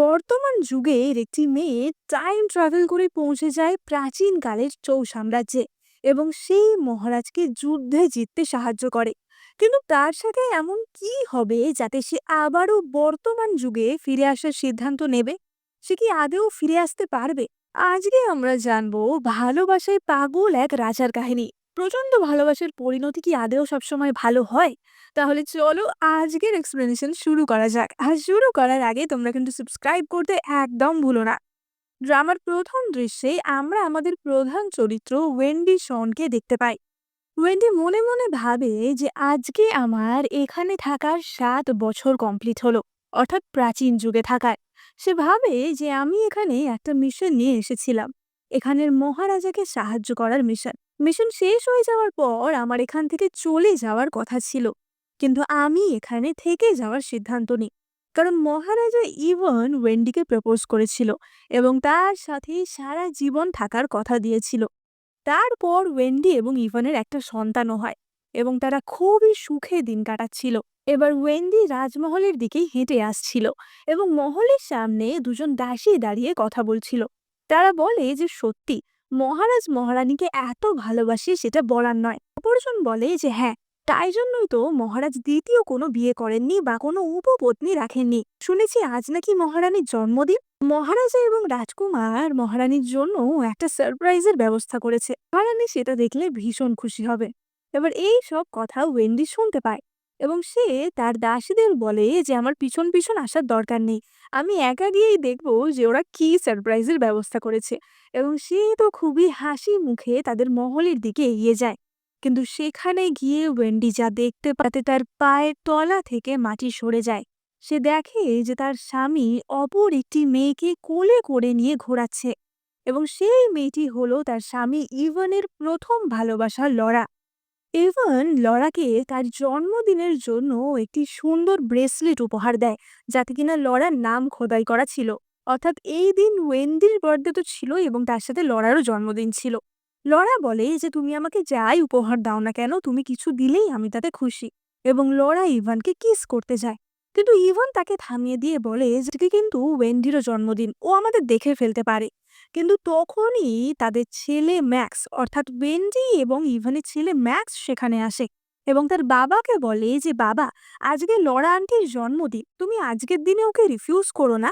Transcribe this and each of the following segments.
বর্তমান যুগের একটি মেয়ে টাইম ট্রাভেল করে পৌঁছে যায় প্রাচীনকালের চৌ সাম্রাজ্যে এবং সেই মহারাজকে যুদ্ধে জিততে সাহায্য করে। কিন্তু তার সাথে এমন কি হবে যাতে সে আবারও বর্তমান যুগে ফিরে আসার সিদ্ধান্ত নেবে? সে কি আদেও ফিরে আসতে পারবে? আজকে আমরা জানবো ভালোবাসায় পাগল এক রাজার কাহিনী। প্রচন্ড ভালোবাসার পরিণতি কি আদেও সবসময় ভালো হয়? তাহলে চলো আজকের এক্সপ্লেনেশন শুরু করা যাক। আর শুরু করার আগে তোমরা কিন্তু সাবস্ক্রাইব করতে একদম ভুলো না। ড্রামার প্রথম দৃশ্যে আমরা আমাদের প্রধান চরিত্র ওয়েন্ডি শনকে দেখতে পাই। ওয়েন্ডি মনে মনে ভাবে যে আজকে আমার এখানে থাকার 7 বছর কমপ্লিট হলো, অর্থাৎ প্রাচীন যুগে থাকার। সে ভাবে যে আমি এখানে একটা মিশন নিয়ে এসেছিলাম, এখানের মহারাজাকে সাহায্য করার মিশন। মিশন শেষ হয়ে যাওয়ার পর আমার এখান থেকে চলে যাওয়ার কথা ছিল, কিন্তু আমি এখানে থেকে যাওয়ার সিদ্ধান্ত নিই কারণ মহারাজা ইভন ওয়েন্ডিকে প্রপোজ করেছিল এবং তার সাথে সারা জীবন থাকার কথা দিয়েছিল। তারপর ওয়েন্ডি এবং ইভানের একটা সন্তানও হয় এবং তারা খুবই সুখে দিন কাটাচ্ছিল। এবার ওয়েন্ডি রাজমহলের দিকেই হেঁটে আসছিল এবং মহলের সামনে দুজন দাসী দাঁড়িয়ে কথা বলছিল। তারা বলে যে সত্যি মহারাজ মহারানীকে এত ভালোবাসে সেটা বলার নয়। অপরজন বলে যে হ্যাঁ, তাই জন্যই তো মহারাজ দ্বিতীয় কোনো বিয়ে করেননি বা কোনো উপপত্নী রাখেননি। শুনেছি আজ নাকি মহারানীর জন্মদিন। মহারাজা এবং রাজকুমার মহারানীর জন্য একটা সারপ্রাইজের ব্যবস্থা করেছে। মহারানী সেটা দেখলে ভীষণ খুশি হবে। এবার এই সব কথা ওয়েন্ডি শুনতে পায় এবং সে তার দাসীদের বলে যে আমার পিছন পিছন আসার দরকার নেই, আমি একা গিয়েই দেখবো যে ওরা কি সারপ্রাইজের ব্যবস্থা করেছে। এবং সে তো খুবই হাসি মুখে তাদের মহলের দিকে এগিয়ে যায়। কিন্তু সেখানে গিয়ে ওয়েন্ডি যা দেখতে পাতে তার পায়ের তলা থেকে মাটি সরে যায়। সে দেখে যে তার স্বামী অপর একটি মেয়েকে কোলে করে নিয়ে ঘোরাচ্ছে এবং সেই মেয়েটি হলো তার স্বামী ইভানের প্রথম ভালোবাসা লরা। ইভান লরাকে তার জন্মদিনের জন্য একটি সুন্দর ব্রেসলেট উপহার দেয়, যাতে কিনা লরার নাম খোদাই করা ছিল। অর্থাৎ এই দিন ওয়েন্ডির বার্থডে তো ছিল এবং তার সাথে লরারও জন্মদিন ছিল। লরা বলে যে তুমি আমাকে যাই উপহার দাও না কেন, তুমি কিছু দিলেই আমি তাতে খুশি। এবং লরা ইভানকে কিস করতে যায়, কিন্তু ইভান তাকে থামিয়ে দিয়ে বলে যে "আজকে কিন্তু ওয়েন্ডিরও জন্মদিন, ও আমাদের দেখে ফেলতে পারে"। কিন্তু তখনই তাদের ছেলে ম্যাক্স, অর্থাৎ ওয়েন্ডি এবং ইভানের ছেলে ম্যাক্স সেখানে আসে এবং তার বাবাকে বলে যে বাবা, আজকে লরা আন্টির জন্মদিন, তুমি আজকের দিনে ওকে রিফিউজ করো না।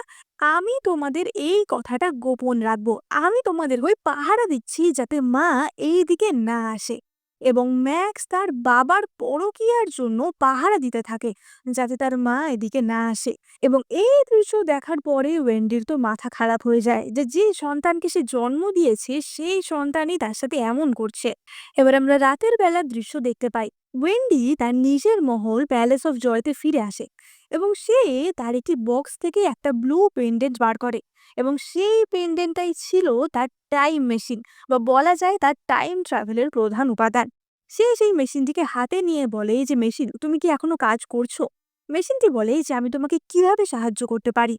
আমি তোমাদের এই কথাটা গোপন রাখবো, আমি তোমাদের হয়ে পাহারা দিচ্ছি যাতে মা এই দিকে না আসে। এবং ম্যাক্স তার বাবার পরকীয়ার জন্য পাহারা দিতে থাকে যাতে তার মা এদিকে না আসে। এবং এই দৃশ্য দেখার পরে ওয়েন্ডির তো মাথা খারাপ হয়ে যায় যে যে সন্তানকে সে জন্ম দিয়েছে সেই সন্তানই তার সাথে এমন করছে। এবার আমরা রাতের বেলার দৃশ্য দেখতে পাই। ওয়েন্ডি তার নিজের মহল প্যালেস অফ জয়তে ফিরে আসে এবং সে তার একটি বক্স থেকে একটা ব্লু পেন্ডেন্ট বার করে এবং সেই পেন্ডেন্টটাই ছিল তার টাইম মেশিন, বা বলা যায় তার টাইম ট্রাভেলের প্রধান উপাদান। সে সেই মেশিনটিকে হাতে নিয়ে বলে যে মেশিন, তুমি কি এখনো কাজ করছো? মেশিনটি বলে যে আমি তোমাকে কিভাবে সাহায্য করতে পারি?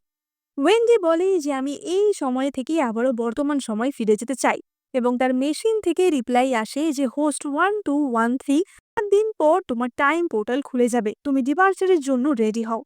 ওয়েন্ডি বলে যে আমি এই সময় থেকে আবারও বর্তমান সময় ফিরে যেতে চাই এবং তার মেশিন থেকে রিপ্লাই আসে যে হোস্ট 1213, 7 দিন পর তোমার টাইম পোর্টাল খুলে যাবে, তুমি ডিপার্চারের জন্য রেডি হও।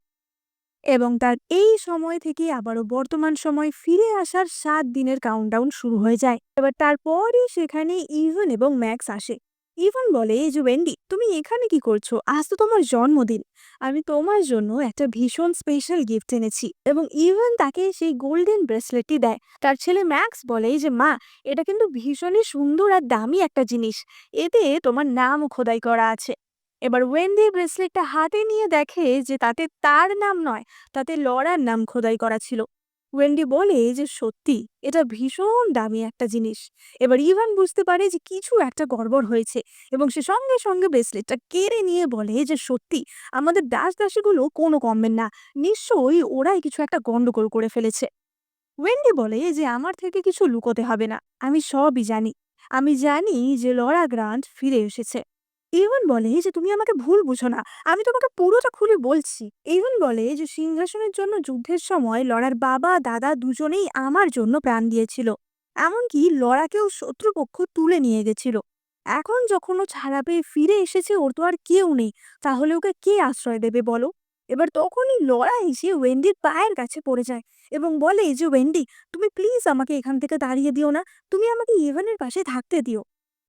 এবং তার এই সময় থেকে আবারও বর্তমান সময় ফিরে আসার 7 দিনের কাউন্টডাউন শুরু হয়ে যায়। এবার তারপরই সেখানে ইভান এবং ম্যাক্স আসে। ইভান বলে যে ওয়েন্ডি, তুমি এখানে কি করছো? আজ তো তোমার জন্মদিন, আমি তোমার জন্য একটা ভীষণ স্পেশাল গিফট এনেছি। এবং ইভান তাকে সেই গোল্ডেন ব্রেসলেটটি দেয়। তার ছেলে ম্যাক্স বলে যে মা, এটা কিন্তু ভীষণই সুন্দর আর দামি একটা জিনিস, এতে তোমার নাম খোদাই করা আছে। এবার ওয়েন্ডি ব্রেসলেটটা হাতে নিয়ে দেখে যে তাতে তার নাম নয়, তাতে লরার নাম খোদাই করা ছিল। ওয়েন্ডি বলে যে সত্যি এটা ভীষণ দামি একটা জিনিস। এবার ইভান বুঝতে পারে যে কিছু একটা গড়বড় হয়েছে এবং সে সঙ্গে সঙ্গে ব্রেসলেটটা কেড়ে নিয়ে বলে যে সত্যি আমাদের দাস দাসীগুলো কোনো কমবেন না, নিশ্চয়ই ওরাই কিছু একটা গন্ডগোল করে ফেলেছে। ওয়েন্ডি বলে যে আমার থেকে কিছু লুকোতে হবে না, আমি সবই জানি। আমি জানি যে লরা গ্রান্ট ফিরে এসেছে। ইভান বলে যে তুমি আমাকে ভুল বুঝো না, আমি তোমাকে পুরোটা খুলে বলছি। ইভান বলে যে সিংহাসনের জন্য যুদ্ধের সময় লরার বাবা দাদা দুজনেই আমার জন্য প্রাণ দিয়েছিল, এমনকি লরাকেও শত্রুপক্ষ তুলে নিয়ে গেছিল। এখন যখন ও ছাড়া পেয়ে ফিরে এসেছে, ওর তো আর কেউ নেই, তাহলে ওকে কে আশ্রয় দেবে বলো? এবার তখনই লরা এসে ওয়েন্ডির পায়ের কাছে পড়ে যায় এবং বলে যে, ওয়েন্ডি, তুমি প্লিজ আমাকে এখান থেকে তাড়িয়ে দিও না, তুমি আমাকে ইভানের পাশে থাকতে দিও।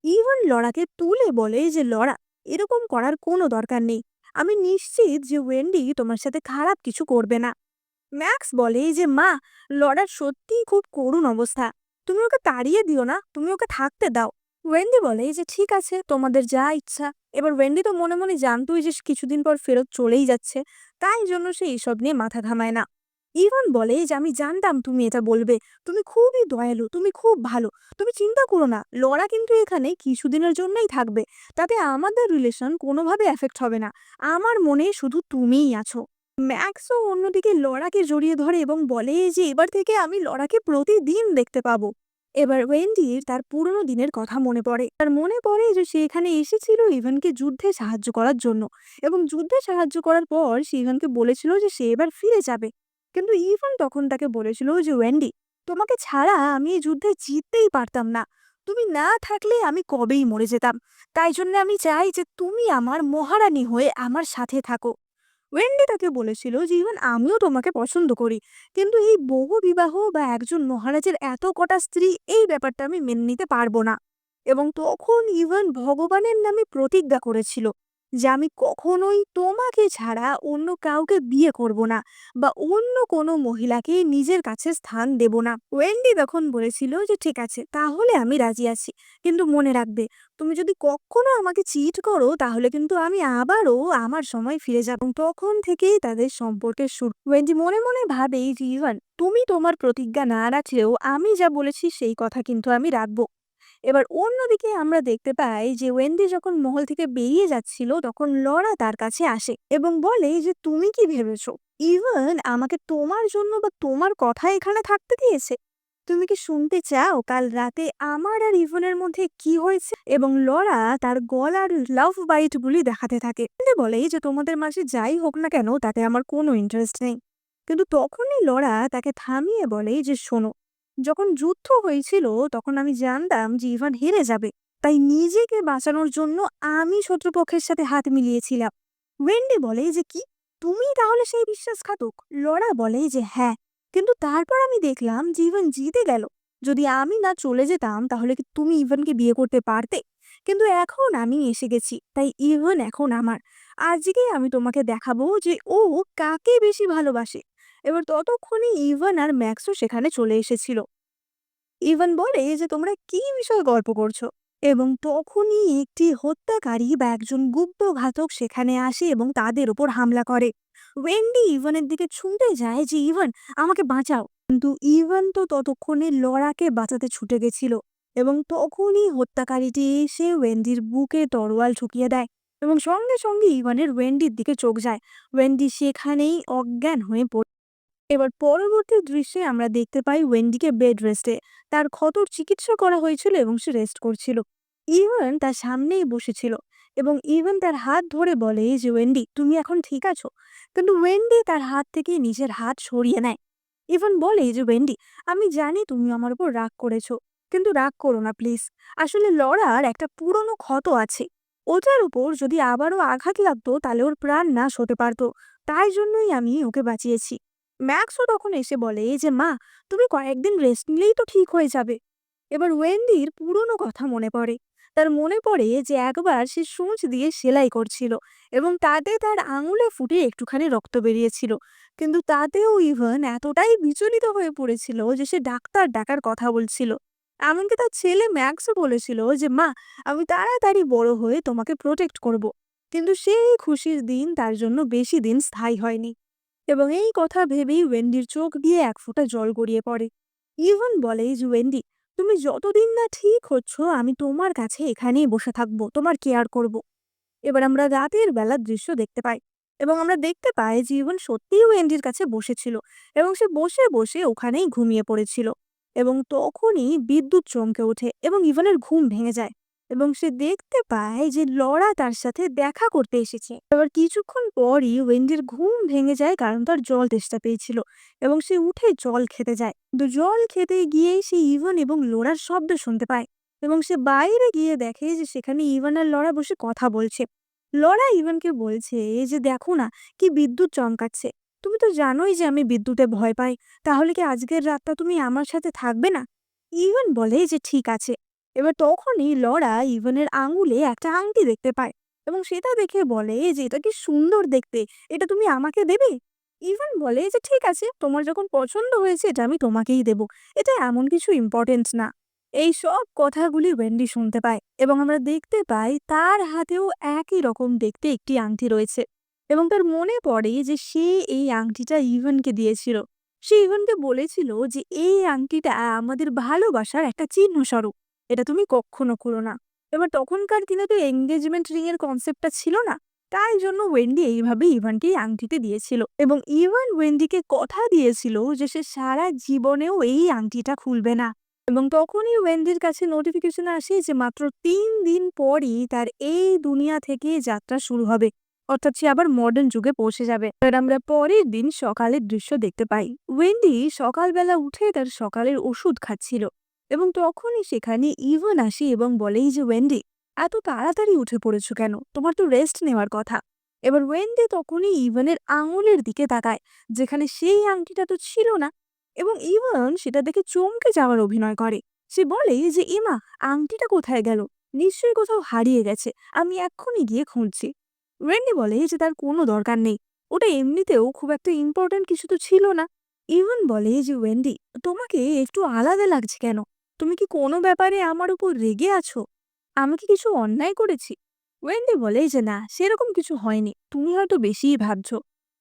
ইভান লরাকে তুলে বলে যে, লরা, এরকম করার কোনো দরকার নেই, আমি নিশ্চিত যে ওয়েন্ডি তোমার সাথে খারাপ কিছু করবে না। ম্যাক্স বলে যে, মা, লরার সত্যিই খুব করুণ অবস্থা, তুমি ওকে তাড়িয়ে দিও না, তুমি ওকে থাকতে দাও। ওয়েন্ডি বলে যে, ঠিক আছে, তোমাদের যা ইচ্ছা। এবার ওয়েন্ডি তো মনে মনে জানতোই যে কিছুদিন পর ফেরত চলেই যাচ্ছে, তাই জন্য সে এইসব নিয়ে মাথা ঘামায় না। ইভান বলে যে, আমি জানতাম তুমি এটা বলবে, তুমি খুবই দয়ালু, তুমি খুব ভালো, তুমি চিন্তা করো না, লরা কিন্তু এখানে কিছুদিনের জন্যই থাকবে, তাতে আমাদের রিলেশন কোনোভাবে এফেক্ট হবে না, আমার মনে শুধু তুমিই আছো। ম্যাক্সও অন্যদিকে লরাকে জড়িয়ে ধরে এবং বলে যে, এবার থেকে আমি লরাকে প্রতিদিন দেখতে পাবো। এবার ওয়েন্ডির তার পুরনো দিনের কথা মনে পড়ে, তার মনে পড়ে যে সে এখানে এসেছিল ইভানকে যুদ্ধে সাহায্য করার জন্য, এবং যুদ্ধে সাহায্য করার পর সে ইভানকে বলেছিল যে সে এবার ফিরে যাবে। কিন্তু ইভান তখন তাকে বলেছিল যে, ওয়েন্ডি, তোমাকে ছাড়া আমি এই যুদ্ধে জিততেই পারতাম না, তুমি না থাকলে আমি কবেই মরে যেতাম, তাই জন্য আমি চাই যে তুমি আমার মহারানী হয়ে আমার সাথে থাকো। ওয়েন্ডি তাকে বলেছিল যে, ইভেন আমিও তোমাকে পছন্দ করি, কিন্তু এই বহু বিবাহ বা একজন মহারাজের এত কটা স্ত্রী, এই ব্যাপারটা আমি মেনে নিতে পারবো না। এবং তখন ইভেন ভগবানের নামে প্রতিজ্ঞা করেছিল যে, আমি কখনোই তোমাকে ছাড়া অন্য কাউকে বিয়ে করব না, বা অন্য কোনো মহিলাকে নিজের কাছে স্থান দেব না। ওয়েন্ডি তখন বলেছিল যে, ঠিক আছে, তাহলে আমি রাজি আছি, কিন্তু মনে রাখবে, তুমি যদি কখনো আমাকে চিট করো তাহলে কিন্তু আমি আবারও আমার সময় ফিরে যাব। তখন থেকেই তাদের সম্পর্কের শুরু। ওয়েন্ডি মনে মনে ভাবে যে, ইভান, তুমি তোমার প্রতিজ্ঞা না রাখলেও আমি যা বলেছি সেই কথা কিন্তু আমি রাখবো। এবার অন্যদিকে আমরা দেখতে পাই যে ওয়েন্ডি যখন মহল থেকে বেরিয়ে যাচ্ছিল তখন লরা তার কাছে আসে এবং বলে যে, তুমি কি ভেবেছো ইভান আমাকে তোমার জন্য বা তোমার কথা এখানে থাকতে দিয়েছে? তুমি কি শুনতে চাও কাল রাতে আমার আর ইভানের মধ্যে কি হয়েছে? এবং লরা তার গলার লাভ বাইট গুলি দেখাতে থাকে, বলে যে, তোমাদের মাঝে যাই হোক না কেন তাতে আমার কোনো ইন্টারেস্ট নেই। কিন্তু তখনই লরা তাকে থামিয়ে বলে যে, শোনো, যখন যুদ্ধ হয়েছিল তখন আমি জানতাম যে ইভান হেরে যাবে, তাই নিজেকে বাঁচানোর জন্য আমি শত্রুপক্ষের সাথে হাত মিলিয়েছিলাম। ওয়েন্ডি বলে যে, কি, তুমি তাহলে সেই বিশ্বাসঘাতক? লরা বলে যে, হ্যাঁ, কিন্তু তারপর আমি দেখলাম যে ইভান জিতে গেল, যদি আমি না চলে যেতাম তাহলে কি তুমি ইভানকে বিয়ে করতে পারতে? কিন্তু এখন আমি এসে গেছি, তাই ইভান এখন আমার। আজকে আমি তোমাকে দেখাবো যে ও কাকে বেশি ভালোবাসে। এবার ততক্ষণে ইভান আর ম্যাক্সও সেখানে চলে এসেছিল। ইভান বলে যে, তোমরা কি বিষয়ে গল্প করছো? এবং তখনই একটি হত্যাকারী বা একজন গুপ্তঘাতক সেখানে আসে এবং তাদের উপর হামলা করে। ওয়েন্ডি ইভানের দিকে ছুটে যায় যে, ইভান, আমাকে বাঁচাও। কিন্তু ইভান তো ততক্ষণে লরাকে বাঁচাতে ছুটে গেছিল, এবং তখনই হত্যাকারীটি এসে ওয়েন্ডির বুকে তরোয়াল ঠুকিয়ে দেয় এবং সঙ্গে সঙ্গে ইভানের ওয়েন্ডির দিকে চোখ যায়। ওয়েন্ডি সেখানেই অজ্ঞান হয়ে পড়ে। এবার পরবর্তী দৃশ্যে আমরা দেখতে পাই ওয়েন্ডিকে বেড রেস্টে, তার ক্ষতর চিকিৎসা করা হয়েছিল এবং সে রেস্ট করছিল। ইভান তার সামনেই বসেছিল এবং ইভান তার হাত ধরে বলে যে, ওয়েন্ডি, তুমি এখন ঠিক আছো? কিন্তু ওয়েন্ডি তার হাত থেকে নিজের হাত সরিয়ে নেয়। ইভান বলে যে, ওয়েন্ডি, আমি জানি তুমি আমার উপর রাগ করেছো, কিন্তু রাগ করো না প্লিজ, আসলে লড়ার একটা পুরনো ক্ষত আছে, ওটার উপর যদি আবারও আঘাত লাগতো তাহলে ওর প্রাণ নাশ হতে পারতো, তাই জন্যই আমি ওকে বাঁচিয়েছি। ম্যাক্সও তখন এসে বলে যে, মা, তুমি কয়েকদিন রেস্ট নিলেই তো ঠিক হয়ে যাবে। এবার ওয়েন্ডির পুরনো কথা মনে পড়ে, তার মনে পড়ে যে একবার সে সূঁচ দিয়ে সেলাই করছিল এবং তাতে তার আঙুলে ফুটে একটুখানি রক্ত বেরিয়েছিল, কিন্তু তাতেও ইভান এতটাই বিচলিত হয়ে পড়েছিল যে সে ডাক্তার ডাকার কথা বলছিল। এমনকি তার ছেলে ম্যাক্সও বলেছিল যে, মা, আমি তাড়াতাড়ি বড় হয়ে তোমাকে প্রোটেক্ট করব। কিন্তু সেই খুশির দিন তার জন্য বেশি দিন স্থায়ী হয়নি, এবং এই কথা ভেবেই ওয়েন্ডির চোখ দিয়ে এক ফোঁটা জল গড়িয়ে পড়ে। ইভান বলে যে, ওয়েন্ডি, তুমি যতদিন না ঠিক হচ্ছ আমি তোমার কাছে এখানেই বসে থাকবো, তোমার কেয়ার করব। এবার আমরা রাতের বেলার দৃশ্য দেখতে পাই এবং আমরা দেখতে পাই যে ইভান সত্যিই ওয়েন্ডির কাছে বসেছিল এবং সে বসে বসে ওখানেই ঘুমিয়ে পড়েছিল। এবং তখনই বিদ্যুৎ চমকে ওঠে এবং ইভানের ঘুম ভেঙে যায় এবং সে দেখতে পায় যে লরা তার সাথে দেখা করতে এসেছে। এবার কিছুক্ষণ পরই ওয়েন্ডির ঘুম ভেঙে যায় কারণ তার জল তেষ্টা পেয়েছিল এবং সে উঠে জল খেতে যায়, কিন্তু জল খেতে গিয়েই সে ইভান এবং লোরার শব্দ শুনতে পায় এবং সে বাইরে গিয়ে দেখে যে সেখানে ইভান আর লরা বসে কথা বলছে। লরা ইভানকে বলছে যে দেখো না, কি বিদ্যুৎ চমকাচ্ছে। তুমি তো জানোই যে আমি বিদ্যুতে ভয় পাই। তাহলে কি আজকের রাতটা তুমি আমার সাথে থাকবে না? ইভান বলে যে ঠিক আছে। এবার তখনই লরা ইভানের আঙুলে একটা আংটি দেখতে পায় এবং সেটা দেখে বলে যে এটা কি সুন্দর দেখতে, এটা তুমি আমাকে দেবে? ইভান বলে যে ঠিক আছে, তোমার যখন পছন্দ হয়েছে এটা আমি তোমাকেই দেব। এটা এমন কিছু ইম্পর্টেন্ট না। এই সব কথাগুলি ওয়েন্ডি শুনতে পায় এবং আমরা দেখতে পাই তার হাতেও একই রকম দেখতে একটি আংটি রয়েছে এবং তার মনে পড়ে যে সে এই আংটিটা ইভানকে দিয়েছিল। সে ইভানকে বলেছিল যে এই আংটিটা আমাদের ভালোবাসার একটা চিহ্ন স্বরূপ, এটা তুমি কখনো করো না। এবার তখনকার দিনে তো এঙ্গেজমেন্ট রিং এর কনসেপ্টটা ছিল না, তাই জন্য ওয়েন্ডি এইভাবে ইভানকে এই আংটিতে দিয়েছিল এবং ইভান ওয়েন্ডিকে কথা দিয়েছিল যে সে সারা জীবনেও এই আংটিটা খুলবে না। এবং তখনই ওয়েন্ডির কাছে নোটিফিকেশন আসে যে মাত্র ৩ দিন পরই তার এই দুনিয়া থেকে যাত্রা শুরু হবে, অর্থাৎ সে আবার মডার্ন যুগে পৌঁছে যাবে। আর আমরা পরের দিন সকালের দৃশ্য দেখতে পাই। ওয়েন্ডি সকালবেলা উঠে তার সকালের ওষুধ খাচ্ছিল এবং তখনই সেখানে ইভান আসে এবং বলেই যে ওয়েন্ডি, এত তাড়াতাড়ি উঠে পড়েছো কেন, তোমার তো রেস্ট নেওয়ার কথা। এবার ওয়েন্ডি তখনই ইভানের আঙুলের দিকে তাকায়, যেখানে সেই আংটিটা তো ছিল না এবং ইভান সেটা দেখে চমকে যাওয়ার অভিনয় করে। সে বলে যে এমা, আংটিটা কোথায় গেল? নিশ্চয়ই কোথাও হারিয়ে গেছে, আমি এক্ষুনি গিয়ে খুঁজছি। ওয়েন্ডি বলে যে তার কোনো দরকার নেই, ওটা এমনিতেও খুব একটা ইম্পর্ট্যান্ট কিছু তো ছিল না। ইভান বলে যে ওয়েন্ডি, তোমাকে একটু আলাদা লাগছে কেন? তুমি কি কোনো ব্যাপারে আমার উপর রেগে আছো? আমি কি কিছু অন্যায় করেছি? ওয়েন্ডি বলে যে না, সেরকম কিছু হয়নি, তুমি হয়তো বেশিই ভাবছো।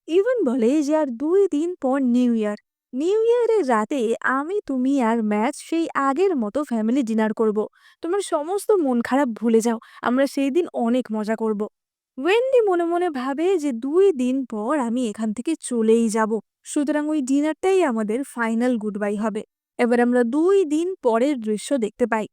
ইভান বলে যে আর ২ দিন পর নিউ ইয়ার। নিউ ইয়ারের রাতে আমি, তুমি আর ম্যাচ সেই আগের মতো ফ্যামিলি ডিনার করব। তোমার সমস্ত মন খারাপ ভুলে যাও, আমরা সেই দিন অনেক মজা করব। ওয়েন্ডি মনে মনে ভাবে যে ২ দিন পর আমি এখান থেকে চলেই যাব, সুতরাং ওই ডিনারটাই আমাদের ফাইনাল গুড বাই হবে। এবার আমরা ২ দিন পরের দৃশ্য দেখতে পাই।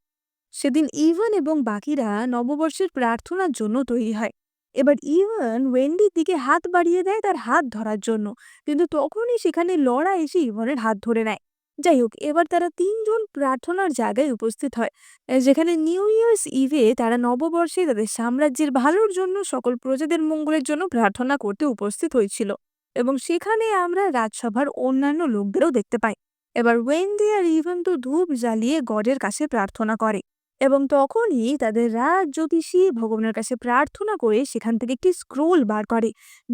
সেদিন ইভান এবং বাকিরা নববর্ষের প্রার্থনার জন্য তৈরি হয়। এবার ইভান ওয়েন্ডির দিকে হাত বাড়িয়ে দেয় তার হাত ধরার জন্য, কিন্তু তখনই সেখানে লরা এসে ইভানের হাত ধরে নেয়। যাই হোক, এবার তারা ৩ জন প্রার্থনার জায়গায় উপস্থিত হয়, যেখানে নিউ ইয়ার্স ইভে তারা নববর্ষে তাদের সাম্রাজ্যের ভালোর জন্য সকল প্রজাদের মঙ্গলের জন্য প্রার্থনা করতে উপস্থিত হয়েছিল এবং সেখানে আমরা রাজসভার অন্যান্য লোকদেরও দেখতে পাই। এবার ওয়েন্ডি আর ইভান তো ধূপ জ্বালিয়ে গডের কাছে প্রার্থনা করে এবং তখনই তাদের রাজ জ্যোতিষী ভগবানের কাছে প্রার্থনা করে সেখান থেকে একটি স্ক্রোল বার করে,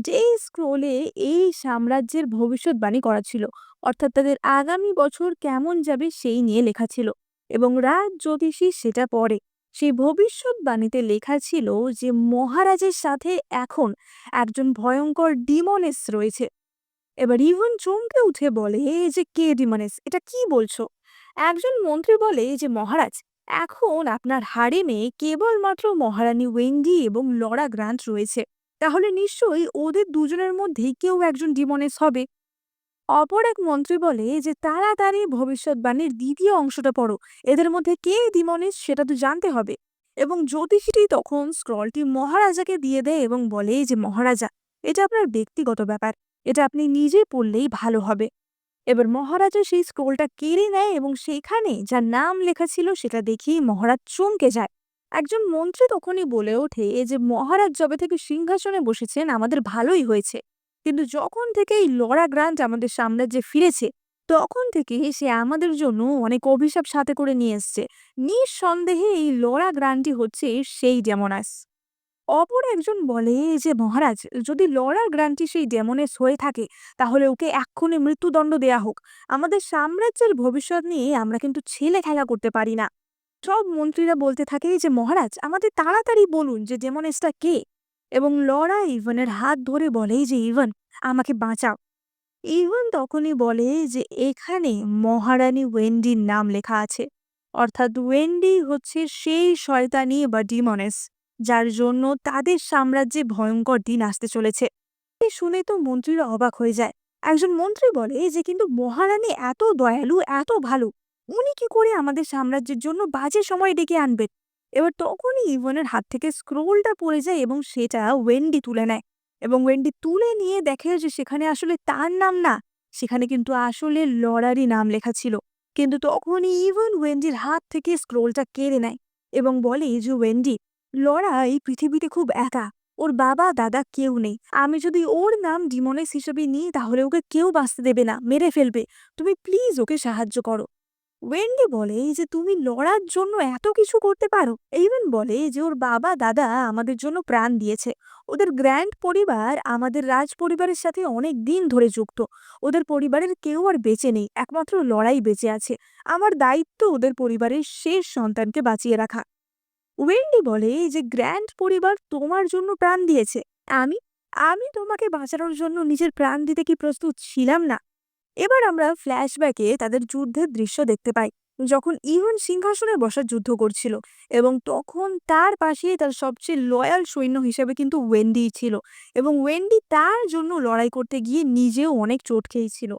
যেই স্ক্রোলে এই সাম্রাজ্যের ভবিষ্যৎবাণী করা ছিল, অর্থাৎ তাদের আগামী বছর কেমন যাবে সেই নিয়ে লেখা ছিল। এবং রাজ জ্যোতিষী সেটা পড়ে। সেই ভবিষ্যৎবাণীতে লেখা ছিল যে মহারাজের সাথে এখন একজন ভয়ঙ্কর ডিমনেস রয়েছে। এবার ইভান চমকে উঠে বলে যে কে ডিমনেস, এটা কি বলছো? একজন মন্ত্রী বলে যে মহারাজ, এখন আপনার হারেমে কেবলমাত্র মহারানী ওয়েন্ডি এবং লরা গ্রান্ট রয়েছে, তাহলে নিশ্চয়ই ওদের দুজনের মধ্যেই কেউ একজন ডিমনেস হবে। অপর এক মন্ত্রী বলে যে তাড়াতাড়ি ভবিষ্যৎবাণীর দ্বিতীয় অংশটা পড়ো, এদের মধ্যে কে ডিমনিস সেটা তো জানতে হবে। এবং জ্যোতিষীটি তখন স্ক্রলটি মহারাজাকে দিয়ে দেয় এবং বলে যে মহারাজা, এটা আপনার ব্যক্তিগত ব্যাপার, এটা আপনি নিজে পড়লেই ভালো হবে। এবার মহারাজা সেই স্ক্রোলটা কেড়ে নেয় এবং সেখানে যার নাম লেখা ছিল সেটা দেখেই মহারাজ চমকে যায়। একজন মন্ত্রী তখনই বলে ওঠে যে মহারাজ যবে থেকে সিংহাসনে বসেছেন আমাদের ভালোই হয়েছে, কিন্তু যখন থেকে এই লরা গ্রান্ট আমাদের সাম্রাজ্যে ফিরেছে তখন থেকে সে আমাদের জন্য অনেক অভিশাপ সাথে করে নিয়ে এসছে। নিঃসন্দেহে এই লরা গ্রান্টই হচ্ছে সেই ডেমনাস। অপর একজন বলে যে মহারাজ, যদি লরা গ্রান্টি সেই ডেমনেস হয়ে থাকে তাহলে ওকে এক্ষুনি মৃত্যুদণ্ড দেয়া হোক। আমাদের সাম্রাজ্যের ভবিষ্যৎ নিয়ে আমরা কিন্তু ছেলে খেলা করতে পারি না। সব মন্ত্রীরা বলতে থাকে যে মহারাজ, আমাদের তাড়াতাড়ি বলুন যে ডেমনেসটা কে। এবং লরা ইভানের হাত ধরে বলে যে ইভান, আমাকে বাঁচাও। ইভান তখনই বলে যে এখানে মহারানী ওয়েন্ডির নাম লেখা আছে, অর্থাৎ ওয়েন্ডি হচ্ছে সেই শয়তানি বা ডিমনেস যার জন্য তাদের সাম্রাজ্যে ভয়ঙ্কর দিন আসতে চলেছে। এই শুনে তো মন্ত্রীরা অবাক হয়ে যায়। একজন মন্ত্রী বলে যে কিন্তু মহারানী এত দয়ালু, এত ভালো, উনি কি করে আমাদের সাম্রাজ্যের জন্য বাজে সময় ডেকে আনবেন? এবার তখনই ইভানের হাত থেকে স্ক্রোলটা পড়ে যায় এবং সেটা ওয়েন্ডি তুলে নেয় এবং ওয়েন্ডি তুলে নিয়ে দেখে যে সেখানে আসলে তার নাম না, সেখানে কিন্তু আসলে লরারই নাম লেখা ছিল। কিন্তু তখনই ইভান ওয়েন্ডির হাত থেকে স্ক্রোলটা কেড়ে নেয় এবং বলে যে ওয়েন্ডি, লরা এই পৃথিবীতে খুব একা, ওর বাবা দাদা কেউ নেই। আমি যদি ওর নাম ডিমনেস হিসেবে নিই তাহলে ওকে কেউ বাঁচতে দেবে না, মেরে ফেলবে। তুমি প্লিজ ওকে সাহায্য করো। ওয়েন্ডি বলে যে তুমি লড়ার জন্য এত কিছু করতে পারো। ইভেন বলে যে ওর বাবা দাদা আমাদের জন্য প্রাণ দিয়েছে। ওদের গ্র্যান্ড পরিবার আমাদের রাজ পরিবারের সাথে অনেক দিন ধরে যুক্ত। ওদের পরিবারের কেউ আর বেঁচে নেই, একমাত্র লড়াই বেঁচে আছে। আমার দায়িত্ব ওদের পরিবারের শেষ সন্তানকে বাঁচিয়ে রাখা। ওয়েন্ডি বলে যে গ্র্যান্ড পরিবার তোমার জন্য প্রাণ দিয়েছে। আমি আমি তোমাকে বাঁচানোর জন্য নিজের প্রাণ দিতে কি প্রস্তুত ছিলাম না? এবার আমরা ফ্ল্যাশব্যাকে তাদের যুদ্ধের দৃশ্য দেখতে পাই, যখন ইভন সিংহাসনে বসার যুদ্ধ করছিল। এবং তখন তার পাশে তার সবচেয়ে লয়াল সৈন্য হিসেবে কিন্তু ওয়েন্ডি ছিল। এবং ওয়েন্ডি তার জন্য লড়াই করতে গিয়ে নিজেও অনেক চোট খেয়েছিল।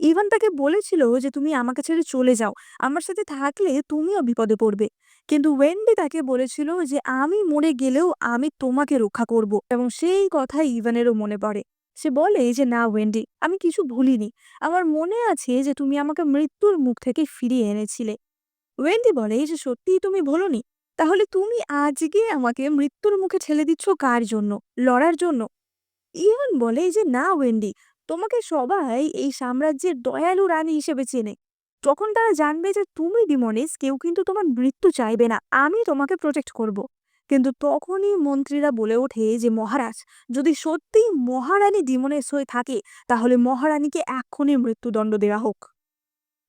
ইভান তাকে বলেছিল যে তুমি আমাকে ছেড়ে চলে যাও, আমার সাথে থাকলে তুমিও বিপদে পড়বে। কিন্তু ওয়েন্ডি তাকে বলেছিল যে আমি মরে গেলেও আমি তোমাকে রক্ষা করব, এবং সেই কথা ইভানেরও মনে পড়ে। সে বলে যে না ওয়েন্ডি, আমি কিছু ভুলিনি। আমার মনে আছে যে তুমি আমাকে মৃত্যুর মুখ থেকে ফিরিয়ে এনেছিলে। ওয়েন্ডি বলে যে সত্যিই তুমি ভোলোনি? তাহলে তুমি আজকে আমাকে মৃত্যুর মুখে ঠেলে দিচ্ছ কার জন্য? লড়ার জন্য? ইয়ন বলে যে না ওয়েন্ডি, তোমাকে সবাই এই সাম্রাজ্যের দয়ালু রানী হিসেবে চেনে। যখন তারা জানবে যে তুমি ডিমনিস, কেউ কিন্তু তোমার মৃত্যু চাইবে না, আমি তোমাকে প্রোটেক্ট করব। কিন্তু তখনই মন্ত্রীরা বলে ওঠে যে মহারাজ, যদি সত্যি মহারানী ডিমনিস হয়ে থাকে তাহলে মহারানীকে এক্ষুনি মৃত্যুদণ্ড দেওয়া হোক।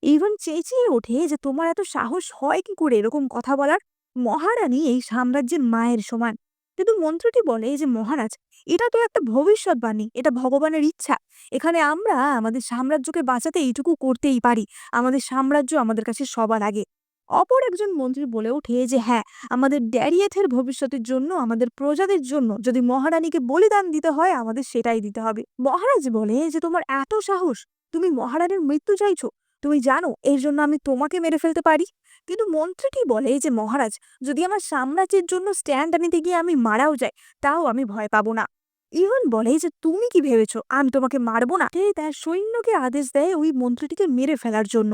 ইভন চেঁচিয়ে ওঠে যে তোমার এত সাহস হয় কি করে এরকম কথা বলার? মহারানী এই সাম্রাজ্যের মায়ের সমান। কিন্তু মন্ত্রীটি বলে যে মহারাজ, এটা তো একটা ভবিষ্যৎবাণী, এটা ভগবানের ইচ্ছা। এখানে আমরা আমাদের সাম্রাজ্যকে বাঁচাতে এইটুকু করতেই পারি। আমাদের সাম্রাজ্য আমাদের কাছে সবার আগে। অপর একজন মন্ত্রী বলে ওঠে যে হ্যাঁ, আমাদের ড্যারিয়েথের ভবিষ্যতের জন্য, আমাদের প্রজাদের জন্য যদি মহারানীকে বলিদান দিতে হয় আমাদের সেটাই দিতে হবে। মহারাজ বলে যে তোমার এত সাহস, তুমি মহারানীর মৃত্যু চাইছো? তুমি জানো এর জন্য আমি তোমাকে মেরে ফেলতে পারি। কিন্তু মন্ত্রীটি বলে যে মহারাজ, যদি আমার সাম্রাজ্যের জন্য স্ট্যান্ড নিতে গিয়ে আমি মারাও যাই, তাও আমি ভয় পাবো না। ইভন বলে যে তুমি কি ভেবেছো আমি তোমাকে মারবো না? সে তার সৈন্যকে আদেশ দেয় ওই মন্ত্রীটিকে মেরে ফেলার জন্য।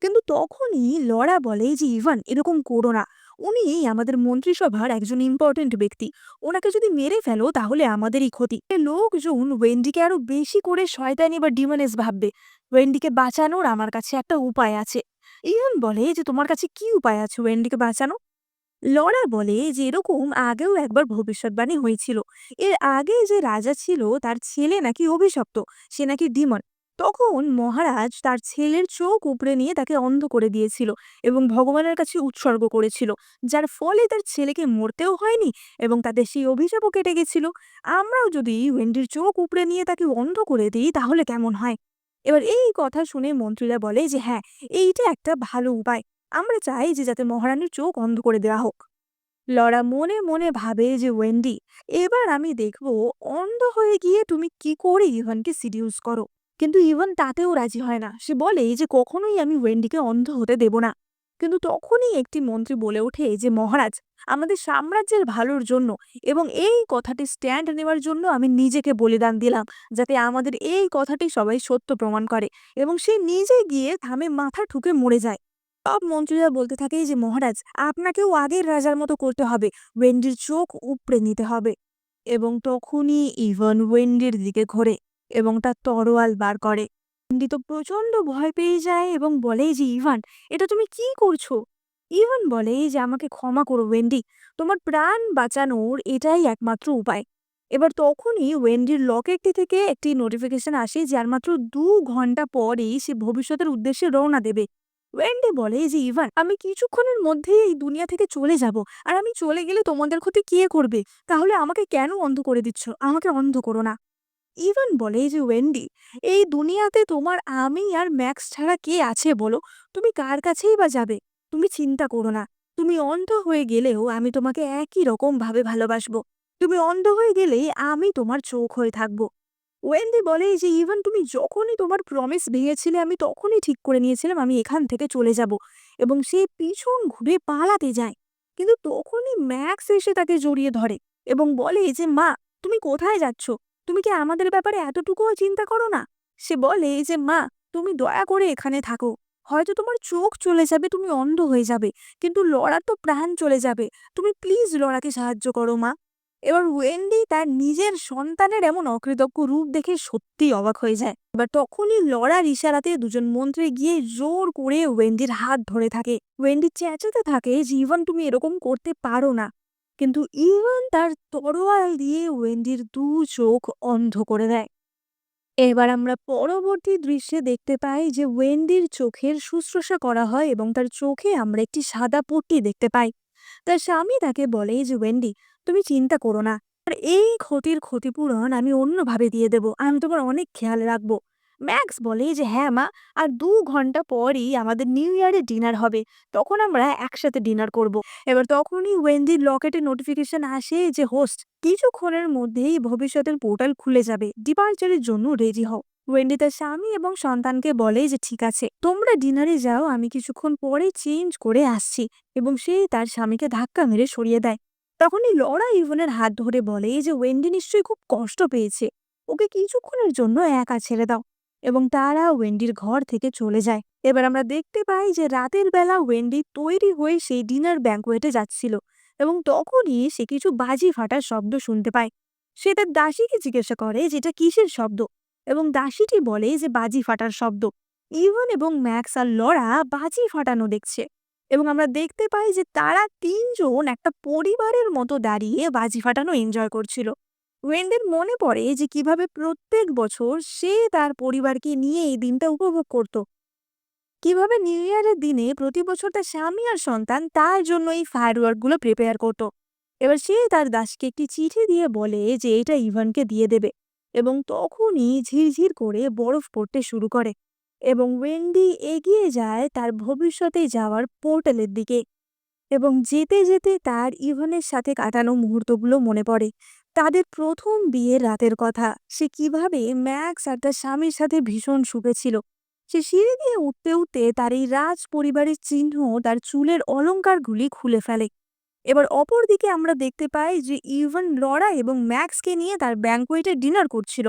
কিন্তু তখনই লরা বলে যে ইভান, এরকম করো না। উনি আমাদের মন্ত্রিসভার একজন ইম্পর্টেন্ট ব্যক্তি। ওনাকে যদি মেরে ফেলো তাহলে আমাদেরই ক্ষতি। লোকজন ওয়েন্ডিকে আরো বেশি করে শয়তানি বা ডিমনেস ভাববে। ওয়েন্ডিকে বাঁচানোর আমার কাছে একটা উপায় আছে। ইয়ন বলে যে তোমার কাছে কি উপায় আছে ওয়েন্ডিকে বাঁচানো? লরা বলে যে এরকম আগেও একবার ভবিষ্যৎবাণী হয়েছিল। এর আগে যে রাজা ছিল তার ছেলে নাকি অভিশপ্ত, সে নাকি ডিমন। তখন মহারাজ তার ছেলের চোখ উপড়ে নিয়ে তাকে অন্ধ করে দিয়েছিল এবং ভগবানের কাছে উৎসর্গ করেছিল, যার ফলে তার ছেলেকে মরতেও হয়নি এবং তাদের সেই অভিশাপও কেটে গেছিল। আমরাও যদি ওয়েন্ডির চোখ উপড়ে নিয়ে তাকে অন্ধ করে দিই তাহলে কেমন হয়? এবার এই কথা শুনে মন্ত্রীরা বলে যে হ্যাঁ, এইটা একটা ভালো উপায়। আমরা চাই যে যাতে মহারানীর চোখ অন্ধ করে দেওয়া হোক। লরা মনে মনে ভাবে যে ওয়েন্ডি, এবার আমি দেখব অন্ধ হয়ে গিয়ে তুমি কি করে ইভানকে সিডিউস করো। কিন্তু ইভান তাতেও রাজি হয় না। সে বলে যে কখনোই আমি ওয়েন্ডিকে অন্ধ হতে দেব না। কিন্তু তখনই একটি মন্ত্রী বলে ওঠে যে মহারাজ, আমাদের সাম্রাজ্যের ভালোর জন্য এবং এই কথাটি স্ট্যান্ড নেওয়ার জন্য আমি নিজেকে বলিদান দিলাম, যাতে আমাদের এই কথাটি সবাই সত্য প্রমাণ করে। এবং সে নিজে গিয়ে থামে, মাথা ঠুকে মরে যায়। সব মন্ত্রীরা বলতে থাকে যে মহারাজ, আপনাকেও আগের রাজার মতো করতে হবে, ওয়েন্ডির চোখ উপড়ে নিতে হবে। এবং তখনই ইভান ওয়েন্ডির দিকে ঘোরে এবং তার তরোয়াল বার করে। ওয়েন্ডি তো প্রচন্ড ভয় পেয়ে যায় এবং বলে যে ইভান, এটা তুমি কি করছো? ইভান বলে যে আমাকে ক্ষমা করো ওয়েন্ডি, তোমার প্রাণ বাঁচানোর এটাই একমাত্র উপায়। এবার তখনই ওয়েন্ডির লকেটটি থেকে একটি নোটিফিকেশন আসে, যার মাত্র 2 ঘন্টা পরেই সে ভবিষ্যতের উদ্দেশ্যে রওনা দেবে। ওয়েন্ডি বলে যে ইভান, আমি কিছুক্ষণের মধ্যেই এই দুনিয়া থেকে চলে যাব, আর আমি চলে গেলে তোমাদের ক্ষতি কে করবে? তাহলে আমাকে কেন অন্ধ করে দিচ্ছ? আমাকে অন্ধ করো না। ইভান বলে যে ওয়েন্ডি, এই দুনিয়াতে তোমার আমি আর ম্যাক্স ছাড়া কে আছে বলো? তুমি কার কাছেই বা যাবে? তুমি চিন্তা করো না। তুমি অন্ধ হয়ে গেলেও আমি তোমাকে একই রকম ভাবে ভালোবাসবো। তুমি অন্ধ হয়ে গেলে আমি তোমার চোখ হয়ে থাকবো। ওয়েন্ডি বলে যে ইভান, তুমি যখনই তোমার প্রমিস ভেঙেছিলে আমি তখনই ঠিক করে নিয়েছিলাম আমি এখান থেকে চলে যাব। এবং সে পিছন ঘুরে পালাতে যায়। কিন্তু তখনই ম্যাক্স এসে তাকে জড়িয়ে ধরে এবং বলে যে মা, তুমি কোথায় যাচ্ছ? তুমি কি আমাদের ব্যাপারে এতটুকুও চিন্তা করো না? সে বলে যে মা, তুমি দয়া করে এখানে থাকো। হয়তো তোমার চোখ চলে যাবে, তুমি অন্ধ হয়ে যাবে, কিন্তু লড়ার তো প্রাণ চলে যাবে। তুমি প্লিজ লড়াকে সাহায্য করো মা। এবার ওয়েন্ডি তার নিজের সন্তানের এমন অকৃতজ্ঞ রূপ দেখে সত্যিই অবাক হয়ে যায়। এবার তখনই লরার ইশারাতে দুজন মন্ত্রী গিয়ে জোর করে ওয়েন্ডির হাত ধরে থাকে। ওয়েন্ডি চেঁচাতে থাকে যে ইভান তুমি এরকম করতে পারো না। কিন্তু ইভান তার তরোয়াল দিয়ে ওয়েন্ডির চোখ অন্ধ করে দেয়। এবার আমরা পরবর্তী দৃশ্যে দেখতে পাই যে ওয়েন্ডির চোখের শুশ্রূষা করা হয় এবং তার চোখে আমরা একটি সাদা পট্টি দেখতে পাই। তার স্বামী তাকে বলে যে ওয়েন্ডি তুমি চিন্তা করো না, আর এই ক্ষতির ক্ষতিপূরণ আমি অন্যভাবে দিয়ে দেব, আমি তোমার অনেক খেয়াল রাখবো। ম্যাক্স বলে যে হ্যাঁ মা, আর 2 ঘন্টা পরই আমাদের নিউ ইয়ারের ডিনার হবে, তখন আমরা একসাথে ডিনার করব। এবার তখনই ওয়েন্ডির লকেটে নোটিফিকেশন আসে যে হোস্ট কিছুক্ষণের মধ্যেই ভবিষ্যতের পোর্টাল খুলে যাবে, ডিপার্চারের জন্য রেডি হও। ওয়েন্ডি তার স্বামী এবং সন্তানকে বলে যে ঠিক আছে তোমরা ডিনারে যাও, আমি কিছুক্ষণ পরে চেঞ্জ করে আসছি। এবং সে তার স্বামীকে ধাক্কা মেরে সরিয়ে দেয়। তখনই লরা ইভনের হাত ধরে বলে যে ওয়েন্ডি নিশ্চয়ই খুব কষ্ট পেয়েছে, ওকে কিছুক্ষণের জন্য একা ছেড়ে দাও। এবং তারা ওয়েন্ডির ঘর থেকে চলে যায়। এবার আমরা দেখতে পাই যে রাতের বেলা ওয়েন্ডি তৈরি হয়ে সেই ডিনার ব্যাঙ্কোয়েটে যাচ্ছিল এবং তখনই সে কিছু বাজি ফাটার শব্দ শুনতে পায়। সে তার দাসীকে জিজ্ঞাসা করে যেটা কিসের শব্দ, এবং দাসীটি বলে যে বাজি ফাটার শব্দ। ইভন এবং ম্যাক্স আর লরা বাজি ফাটানো দেখছে এবং আমরা দেখতে পাই যে তারা তিনজন একটা পরিবারের মতো দাঁড়িয়ে বাজি ফাটানো এনজয় করছিল। ওয়েন্ডের মনে পড়ে যে কিভাবে প্রত্যেক বছর সে তার পরিবারকে নিয়ে এই দিনটা উপভোগ করত, কিভাবে নিউ ইয়ারের দিনে প্রতি বছর তার স্বামী আর সন্তান তার জন্য এই ফায়ারওয়ার্ক গুলো প্রিপেয়ার করত। এবার সে তার দাসকে একটি চিঠি দিয়ে বলে যে এটা ইভানকে দিয়ে দেবে, এবং তখনই ঝিরঝির করে বরফ পড়তে শুরু করে এবং ওয়েন্ডি এগিয়ে যায় তার ভবিষ্যতে যাওয়ার পোর্টালের দিকে। এবং যেতে যেতে তার ইভানের সাথে কাটানো মুহূর্তগুলো মনে পড়ে, তাদের প্রথম বিয়ের রাতের কথা, সে কিভাবে ম্যাক্স আর তার স্বামীর সাথে ভীষণ সুখে ছিল। সে সিঁড়ি দিয়ে উঠতে উঠতে তার এই রাজ পরিবারের চিহ্ন তার চুলের অলংকারগুলি খুলে ফেলে। এবার অপরদিকে আমরা দেখতে পাই যে ইভান লরা এবং ম্যাক্সকে নিয়ে তার ব্যাঙ্কোয়েটে ডিনার করছিল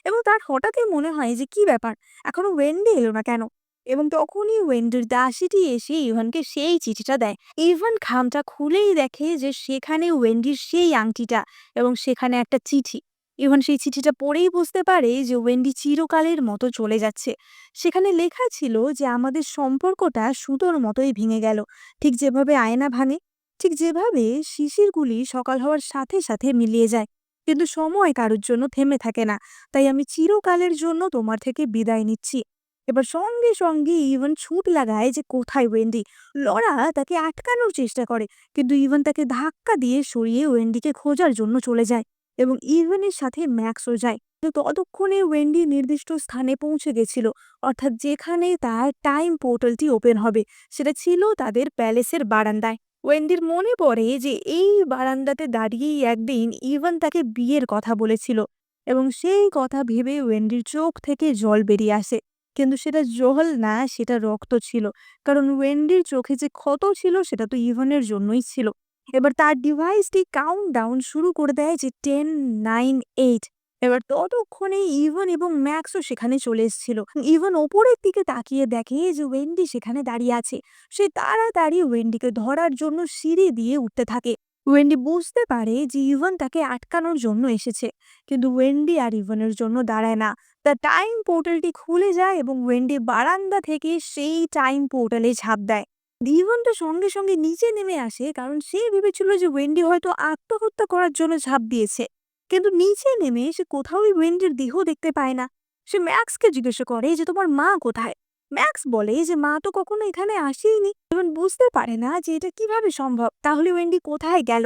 এবং তার হঠাৎই মনে হয় যে কি ব্যাপার, এখনো ওয়েন্ডি এলো না কেন। এবং তখনই ওয়েন্ডির দাসীটি এসে ইভানকে সেই চিঠিটা দেয়। ইভান খামটা খুলেই দেখে যে সেখানে ওয়েন্ডির সেই আংটিটা এবং সেখানে একটা চিঠি। ইভান সেই চিঠিটা পড়েই বুঝতে পারে যে ওয়েন্ডি চিরকালের মতো চলে যাচ্ছে। সেখানে লেখা ছিল যে আমাদের সম্পর্কটা সুতোর মতোই ভেঙে গেল, ঠিক যেভাবে আয়না ভাঙে, ঠিক যেভাবে শিশিরগুলি সকাল হওয়ার সাথে সাথে মিলিয়ে যায়, কিন্তু সময় কারোর জন্য থেমে থাকে না। তাই আমি চিরকালের জন্য তোমার থেকে বিদায় নিচ্ছি। এবার সঙ্গে সঙ্গে ইভান ছুট লাগায় যে কোথায় ওয়েন্ডি। লরা তাকে আটকানোর চেষ্টা করে, কিন্তু ইভান তাকে ধাক্কা দিয়ে সরিয়ে ওয়েন্ডিকে খোঁজার জন্য চলে যায় এবং ইভানের সাথে ম্যাক্সও যায়। তো ততক্ষণে ওয়েন্ডি নির্দিষ্ট স্থানে পৌঁছে গেছিল, অর্থাৎ যেখানে তার টাইম পোর্টালটি ওপেন হবে সেটা ছিল তাদের প্যালেসের বারান্দায়। ওয়েন্ডির মনে পড়ে যে এই বারান্দাতে দাঁড়িয়েই একদিন ইভান তাকে বিয়ের কথা বলেছিল এবং সেই কথা ভেবে ওয়েন্ডির চোখ থেকে জল বেরিয়ে আসে। কিন্তু সেটা জল না, সেটা রক্ত ছিল, কারণ ওয়েন্ডির চোখে যে ক্ষত ছিল সেটা তো ইভানের জন্যই ছিল। এবার তার ডিভাইসটি কাউন্ট ডাউন শুরু করে দেয় যে 10, 9, 8। এবার ততক্ষণে ইভান এবং ম্যাক্সও সেখানে চলে এসেছিল। ইভান ওপরের দিকে তাকিয়ে দেখে যে ওয়েন্ডি সেখানে দাঁড়িয়ে আছে। সে তাড়াতাড়ি ওয়েন্ডিকে ধরার জন্য সিঁড়ি দিয়ে উঠতে থাকে। ওয়েন্ডি বুঝতে পারে যে ইভান তাকে আটকানোর জন্য এসেছে, কিন্তু ওয়েন্ডি আর ইভানের জন্য দাঁড়ায় না। তার টাইম পোর্টালটি খুলে যায় এবং ওয়েন্ডি বারান্দা থেকে সেই টাইম পোর্টালে ঝাঁপ দেয়। ইভানটা সঙ্গে সঙ্গে নিচে নেমে আসে, কারণ সে ভেবেছিল যে ওয়েন্ডি হয়তো আত্মহত্যা করার জন্য ঝাঁপ দিয়েছে। কিন্তু নিচে নেমে সে কোথাওই ওয়েন্ডির দেহ দেখতে পায় না। সে ম্যাক্সকে জিজ্ঞাসা করে যে তোমার মা কোথায়। ম্যাক্স বলে যে মা তো কখনো এখানে আসেইনি। ইভান বুঝতে পারে না যে এটা কিভাবে সম্ভব, তাহলে ওয়েন্ডি কোথায় গেল।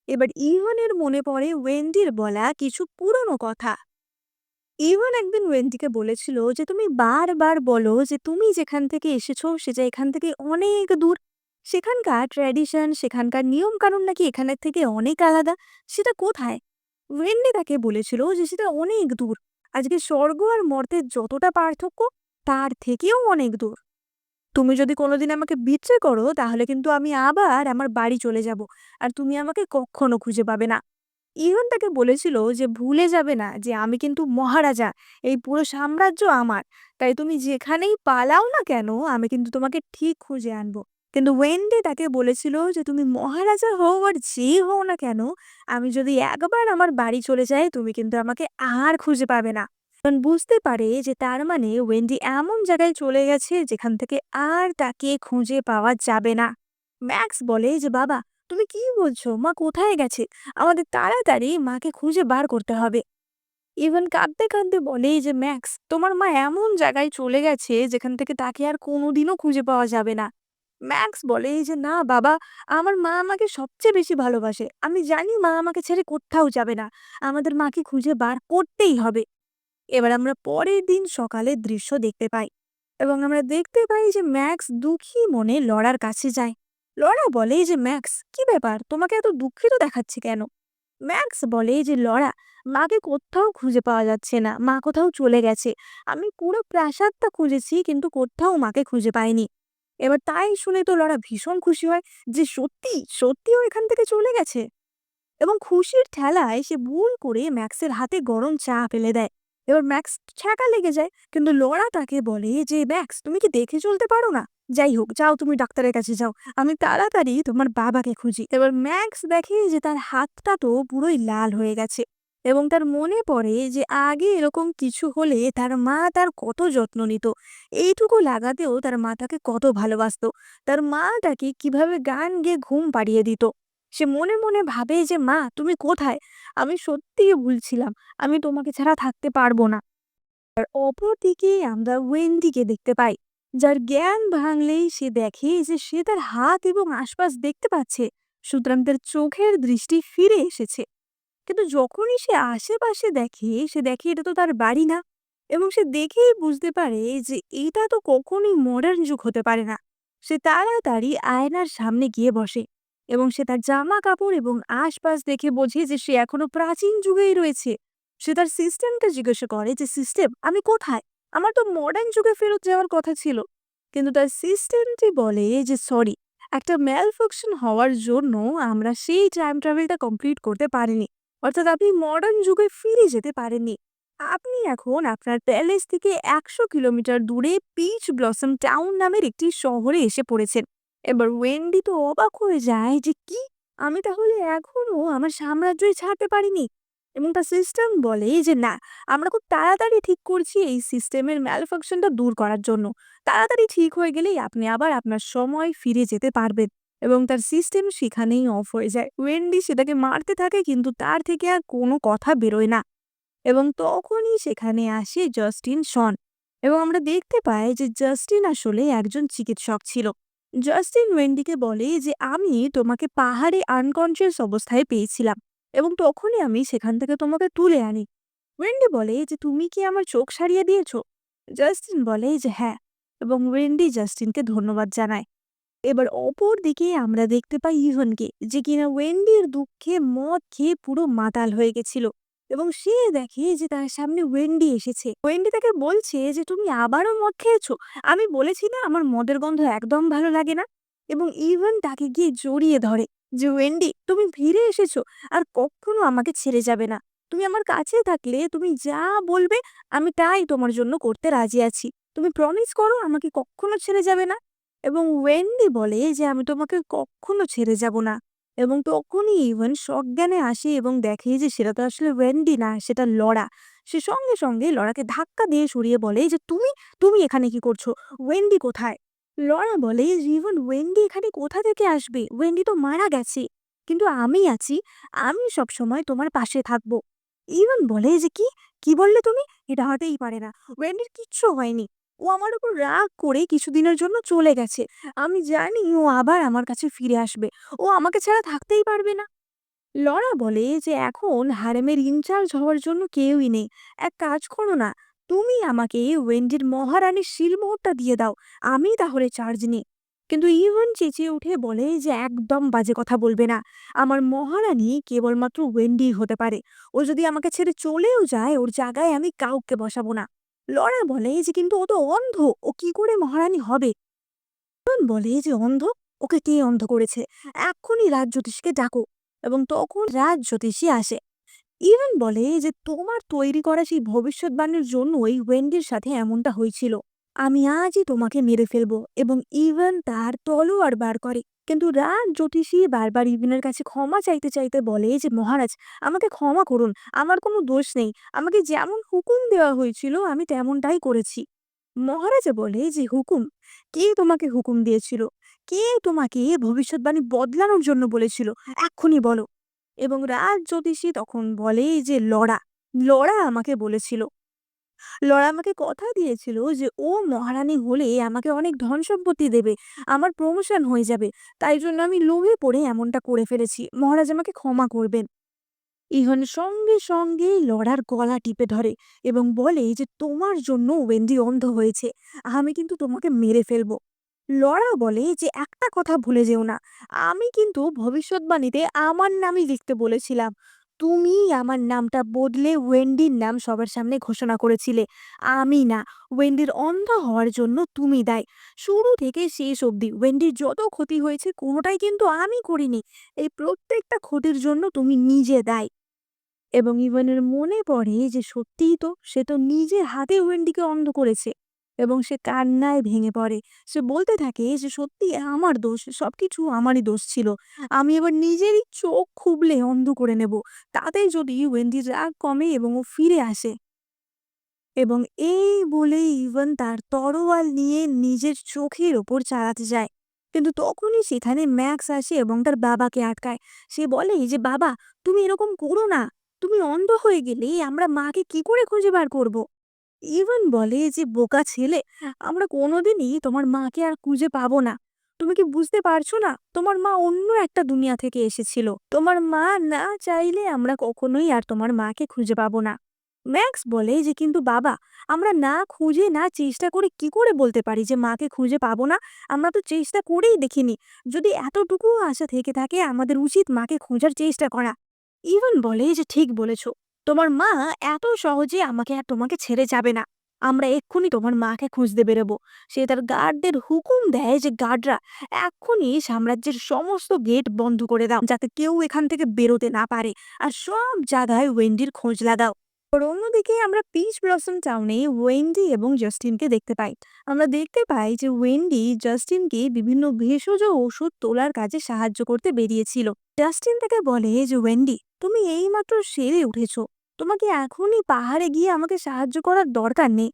এবার ইভানের মনে পড়ে ওয়েন্ডির বলা কিছু পুরনো কথা। ইভান একদিন ওয়েন্ডিকে বলেছিল যে তুমি বারবার বলো যে তুমি যেখান থেকে এসেছো সেটা এখান থেকে অনেক দূর, সেখানকার ট্র্যাডিশন, সেখানকার নিয়ম কানুন নাকি এখানের থেকে অনেক আলাদা। সেটা কোথায়? ওয়েন্ডি তাকে বলেছিল যে সেটা অনেক দূর, আজকে স্বর্গ আর মর্তের যতটা পার্থক্য তার থেকেও অনেক দূর। তুমি যদি কোনোদিন আমাকে বিট্রে করো তাহলে কিন্তু আমি আবার আমার বাড়ি চলে যাব, আর তুমি আমাকে কখনো খুঁজে পাবে না। ইভান তাকে বলেছিল যে ভুলে যাবে না যে আমি কিন্তু মহারাজা, এই পুরো সাম্রাজ্য আমার, তাই তুমি যেখানেই পালাও না কেন আমি কিন্তু তোমাকে ঠিক খুঁজে আনবো। কিন্তু ওয়েন্ডি তাকে বলেছিল যে, "তুমি মহারাজা হও আর যেই হও না কেন, আমি যদি একবার আমার বাড়ি চলে যাই, তুমি কিন্তু আমাকে আর খুঁজে পাবে না।" কারণ বুঝতে পারে যে তার মানে ওয়েন্ডি এমন জায়গায় চলে গেছে যেখান থেকে আর তাকে খুঁজে পাওয়া যাবে না। ম্যাক্স বলে যে, "বাবা, তুমি কি বলছো? মা কোথায় গেছে? আমাদের তাড়াতাড়ি মাকে খুঁজে বার করতে হবে।" ইভান কাঁদতে কাঁদতে বলে যে, "ম্যাক্স, তোমার মা এমন জায়গায় চলে গেছে যেখান থেকে তাকে আর কোনোদিনও খুঁজে পাওয়া যাবে না।" ম্যাক্স বলে যে, "না বাবা, আমার মা আমাকে সবচেয়ে বেশি ভালোবাসে। আমি জানি মা আমাকে ছেড়ে কোত্থাও যাবে না। আমাদের মাকে খুঁজে বার করতেই হবে।" এবার আমরা পরের দিন সকালের দৃশ্য দেখতে পাই এবং আমরা দেখতে পাই যে ম্যাক্স দুঃখী মনে লরার কাছে যায়। লরা বলে যে, "ম্যাক্স, কি ব্যাপার? তোমাকে এত দুঃখিত দেখাচ্ছে কেন?" ম্যাক্স বলে যে, "লরা, মাকে কোথাও খুঁজে পাওয়া যাচ্ছে না। মা কোথাও চলে গেছে। আমি পুরো প্রাসাদটা খুঁজেছি কিন্তু কোথাও মাকে খুঁজে পাইনি।" এবার তাই শুনে তো লরা ভীষণ খুশি হয় যে সত্যি, সত্যিও এখান থেকে চলে গেছে। এবং খুশির ঠেলায় সে ভুল করে ম্যাক্সের হাতে গরম চা ফেলে দেয়। এবার ম্যাক্স ছ্যাঁকা লেগে যায়, কিন্তু লোরা তাকে বলে যে, "ম্যাক্স, তুমি কি দেখে চলতে পারো না? যাই হোক, যাও তুমি ডাক্তারের কাছে যাও, আমি তাড়াতাড়ি তোমার বাবাকে খুঁজি।" এবার ম্যাক্স দেখে যে তার হাতটা তো পুরোই লাল হয়ে গেছে এবং তার মনে পড়ে যে আগে এরকম কিছু হলে তার মা তার কত যত্ন নিত। এইটুকু লাগাতেও তার মা তাকে কত ভালোবাসতো। তার মা তাকে কিভাবে গান গেয়ে ঘুম পাড়িয়ে দিত। সে মনে মনে ভাবে যে, "মা, তুমি কোথায়? আমি সত্যিই ভুলছিলাম। আমি তোমাকে ছাড়া থাকতে পারবো না।" আর অপরদিকে আমরা ওয়েন্ডিকে দেখতে পাই, যার জ্ঞান ভাঙলেই সে দেখে যে সে তার হাত এবং আশপাশ দেখতে পাচ্ছে। সুতরাং তার চোখের দৃষ্টি ফিরে এসেছে। কিন্তু যখনই সে আশেপাশে দেখে, সে দেখে এটা তো তার বাড়ি না এবং সে দেখেই বুঝতে পারে যে এটা তো কখনোই মডার্ন যুগ হতে পারে না। সে তাড়াতাড়ি আয়নার সামনে গিয়ে বসে এবং সে তার জামা কাপড় এবং আশপাশ দেখে বোঝে যে সে এখনো প্রাচীন যুগেই রয়েছে। সে তার সিস্টেমকে জিজ্ঞাসা করে যে, "সিস্টেম, আমি কোথায়? আমার তো মডার্ন যুগে ফেরত যাওয়ার কথা ছিল।" কিন্তু তার সিস্টেমটি বলে যে, "সরি, একটা ম্যালফাংশন হওয়ার জন্য আমরা সেই টাইম ট্রাভেলটা কমপ্লিট করতে পারিনি। অর্থাৎ আপনি মডার্ন যুগে ফিরে যেতে পারেননি। আপনি এখন আপনার প্যালেস থেকে ১০০ কিলোমিটার দূরে পিচ ব্লসম টাউন নামের একটি শহরে এসে পড়েছেন।" এবার ওয়েন্ডি তো অবাক হয়ে যায় যে, "কি? আমি তাহলে এখনো আমার সাম্রাজ্যই ছাড়তে পারিনি?" এবং তার সিস্টেম বলে যে, "না, আমরা খুব তাড়াতাড়ি ঠিক করছি এই সিস্টেমের ম্যালফাংশনটা দূর করার জন্য। তাড়াতাড়ি ঠিক হয়ে গেলেই আপনি আবার আপনার সময় ফিরে যেতে পারবেন।" এবং তার সিস্টেম সেখানেই অফ হয়ে যায়। ওয়েন্ডি সেটাকে মারতে থাকে কিন্তু তার থেকে আর কোনো কথা বেরোয় না। এবং তখনই সেখানে আসে জাস্টিন শন এবং আমরা দেখতে পাই যে জাস্টিন আসলে একজন চিকিৎসক ছিল। জাস্টিন ওয়েন্ডিকে বলে যে, "আমি তোমাকে পাহাড়ে আনকনসিয়াস অবস্থায় পেয়েছিলাম এবং তখনই আমি সেখান থেকে তোমাকে তুলে আনি।" ওয়েন্ডি বলে যে, "তুমি কি আমার চোখ সারিয়ে দিয়েছো?" জাস্টিন বলে যে, "হ্যাঁ।" এবং ওয়েন্ডি জাস্টিনকে ধন্যবাদ জানায়। এবার অপরদিকে আমরা দেখতে পাই ইভানকে, যে কিনা ওয়েন্ডির দুঃখে মদ খেয়ে পুরো মাতাল হয়ে গেছিল এবং সে দেখে যে তার সামনে ওয়েন্ডি এসেছে। ওয়েন্ডি তাকে বলছে যে, "তুমি আবারও মদ খেয়েছো? আমি বলেছি না আমার মদের গন্ধ একদম ভালো লাগে না।" এবং ইভান তাকে গিয়ে জড়িয়ে ধরে যে, "ওয়েন্ডি, তুমি ফিরে এসেছো আর কখনো আমাকে ছেড়ে যাবে না। তুমি আমার কাছে থাকলে তুমি যা বলবে আমি তাই তোমার জন্য করতে রাজি আছি। তুমি প্রমিস করো আমাকে কখনো ছেড়ে যাবে না।" এবং ওয়েন্ডি বলে যে, "আমি তোমাকে কখনো ছেড়ে যাব না।" এবং তখনই ইভান সজ্ঞানে আসে এবং দেখে যে সেটা তো আসলে ওয়েন্ডি না, সেটা লরা। সে সঙ্গে সঙ্গে লরাকে ধাক্কা দিয়ে সরিয়ে বলে যে, "তুমি তুমি এখানে কি করছো? ওয়েন্ডি কোথায়?" লরা বলে যে, "ইভান, ওয়েন্ডি এখানে কোথা থেকে আসবে? ওয়েন্ডি তো মারা গেছে। কিন্তু আমি আছি। আমি সবসময় তোমার পাশে থাকবো।" ইভান বলে যে, "কি? কি বললে তুমি? এটা হতেই পারে না। ওয়েন্ডির কিচ্ছু হয়নি। ও আমার উপর রাগ করে কিছুদিনের জন্য চলে গেছে। আমি জানি ও আবার আমার কাছে ফিরে আসবে। ও আমাকে ছাড়া থাকতেই পারবে না।" লরা বলে যে, "এখন হারেমের ইনচার্জ হওয়ার জন্য কেউই নেই। এক কাজ করো না, তুমি আমাকে ওয়েন্ডির মহারানীর শিলমোহরটা দিয়ে দাও। আমি তাহলে চার্জ নিই।" কিন্তু ইভান চেঁচিয়ে উঠে বলে যে, "একদম বাজে কথা বলবে না। আমার মহারানী কেবলমাত্র ওয়েন্ডিই হতে পারে। ও যদি আমাকে ছেড়ে চলেও যায়, ওর জায়গায় আমি কাউকে বসাবো না।" লরা বলে যে, "কিন্তু ও তো অন্ধ, ও কি করে মহারানী হবে?" ইভান বলে যে, "অন্ধ? ওকে কে অন্ধ করেছে? এক্ষুনি রাজ জ্যোতিষীকে ডাকো।" এবং তখন রাজ জ্যোতিষী আসে। ইভান বলে যে, "তোমার তৈরি করা সেই ভবিষ্যৎবাণীর জন্যই ওয়েন্ডির সাথে এমনটা হয়েছিল। আমি আজই তোমাকে মেরে ফেলবো। এবং ইভান তার তলোয়ার বার করে। কিন্তু রাজ জ্যোতিষী বারবার ইভানের কাছে ক্ষমা চাইতে চাইতে বলে যে, মহারাজ, আমাকে ক্ষমা করুন, আমার কোনো দোষ নেই, আমাকে যেমন হুকুম দেওয়া হয়েছিল আমি তেমনটাই করেছি। মহারাজা বলে যে, হুকুম? কে তোমাকে হুকুম দিয়েছিল? কে তোমাকে ভবিষ্যৎবাণী বদলানোর জন্য বলেছিল? এক্ষুনি বলো। এবং রাজ জ্যোতিষী তখন বলে যে, লড়া লড়া আমাকে বলেছিল। লরা আমাকে কথা দিয়েছিল যে ও মহারানী হলে আমাকে অনেক ধন সম্পত্তি দেবে, আমার প্রমোশন হয়ে যাবে। তাই জন্য আমি লোভে পড়ে এমনটা করে ফেলেছি, মহারাজ আমাকে ক্ষমা করবেন। ইহন সঙ্গে সঙ্গে লরার গলা টিপে ধরে এবং বলে যে, তোমার জন্য ওয়েন্ডি অন্ধ হয়েছে, আমি কিন্তু তোমাকে মেরে ফেলবো। লরা বলে যে, একটা কথা ভুলে যেও না, আমি কিন্তু ভবিষ্যৎবাণীতে আমার নামই লিখতে বলেছিলাম। তুমি আমার নামটা বদলে ওয়েন্ডির নাম সবার সামনে ঘোষণা করেছিলে, আমি না। ওয়েন্ডির অন্ধ হওয়ার জন্য তুমি দায়। শুরু থেকে শেষ অবধি ওয়েন্ডির যত ক্ষতি হয়েছে কোনোটাই কিন্তু আমি করিনি। এই প্রত্যেকটা ক্ষতির জন্য তুমি নিজে দায়। এবং ইভানের মনে পড়ে যে সত্যিই তো সে তো নিজের হাতে ওয়েন্ডিকে অন্ধ করেছে। এবং সে কান্নায় ভেঙে পড়ে। সে বলতে থাকে যে, সত্যি আমার দোষ, সবকিছু আমারই দোষ ছিল। আমি এবার নিজেরই চোখ খুবলে অন্ধ করে নেব, তাতেই যদি ওয়েন্ডির রাগ কমে এবং ও ফিরে আসে। এবং এই বলেই ইভান তার তরোয়াল নিয়ে নিজের চোখের ওপর চালাতে যায়। কিন্তু তখনই সেখানে ম্যাক্স আসে এবং তার বাবাকে আটকায়। সে বলে যে, বাবা, তুমি এরকম করো না, তুমি অন্ধ হয়ে গেলে আমরা মাকে কি করে খুঁজে বার করব? ইভান বলে যে, বোকা ছেলে, আমরা কোনোদিনই তোমার মাকে আর খুঁজে পাবো না। তুমি কি বুঝতে পারছো না, তোমার মা অন্য একটা দুনিয়া থেকে এসেছিল। তোমার মা না চাইলে আমরা কখনোই আর তোমার মাকে খুঁজে পাবো না। ম্যাক্স বলে যে, কিন্তু বাবা, আমরা না খুঁজে না চেষ্টা করে কি করে বলতে পারি যে মাকে খুঁজে পাবো না? আমরা তো চেষ্টা করেই দেখিনি। যদি এতটুকুও আশা থেকে থাকে, আমাদের উচিত মাকে খোঁজার চেষ্টা করা। ইভান বলে যে, ঠিক বলেছ, তোমার মা এত সহজে আমাকে আর তোমাকে ছেড়ে যাবে না। আমরা এক্ষুনি তোমার মাকে খুঁজতে বেরোবো। সে তার গার্ডদের হুকুম দেয় যে, গার্ডরা এক্ষুনি সাম্রাজ্যের সমস্ত গেট বন্ধ করে দাও, যাতে কেউ এখান থেকে বেরোতে না পারে। আর সব জায়গায় ওয়েন্ডির খোঁজ লাগাও। আর অন্যদিকে আমরা পিচ ব্লসম টাউনে ওয়েন্ডি এবং জাস্টিনকে দেখতে পাই। আমরা দেখতে পাই যে ওয়েন্ডি জাস্টিনকে বিভিন্ন ভেষজ ওষুধ তোলার কাজে সাহায্য করতে বেরিয়েছিল। জাস্টিন তাকে বলে যে, ওয়েন্ডি, তুমি এইমাত্র সেরে উঠেছো, তোমাকে এখনই পাহাড়ে গিয়ে আমাকে সাহায্য করার দরকার নেই।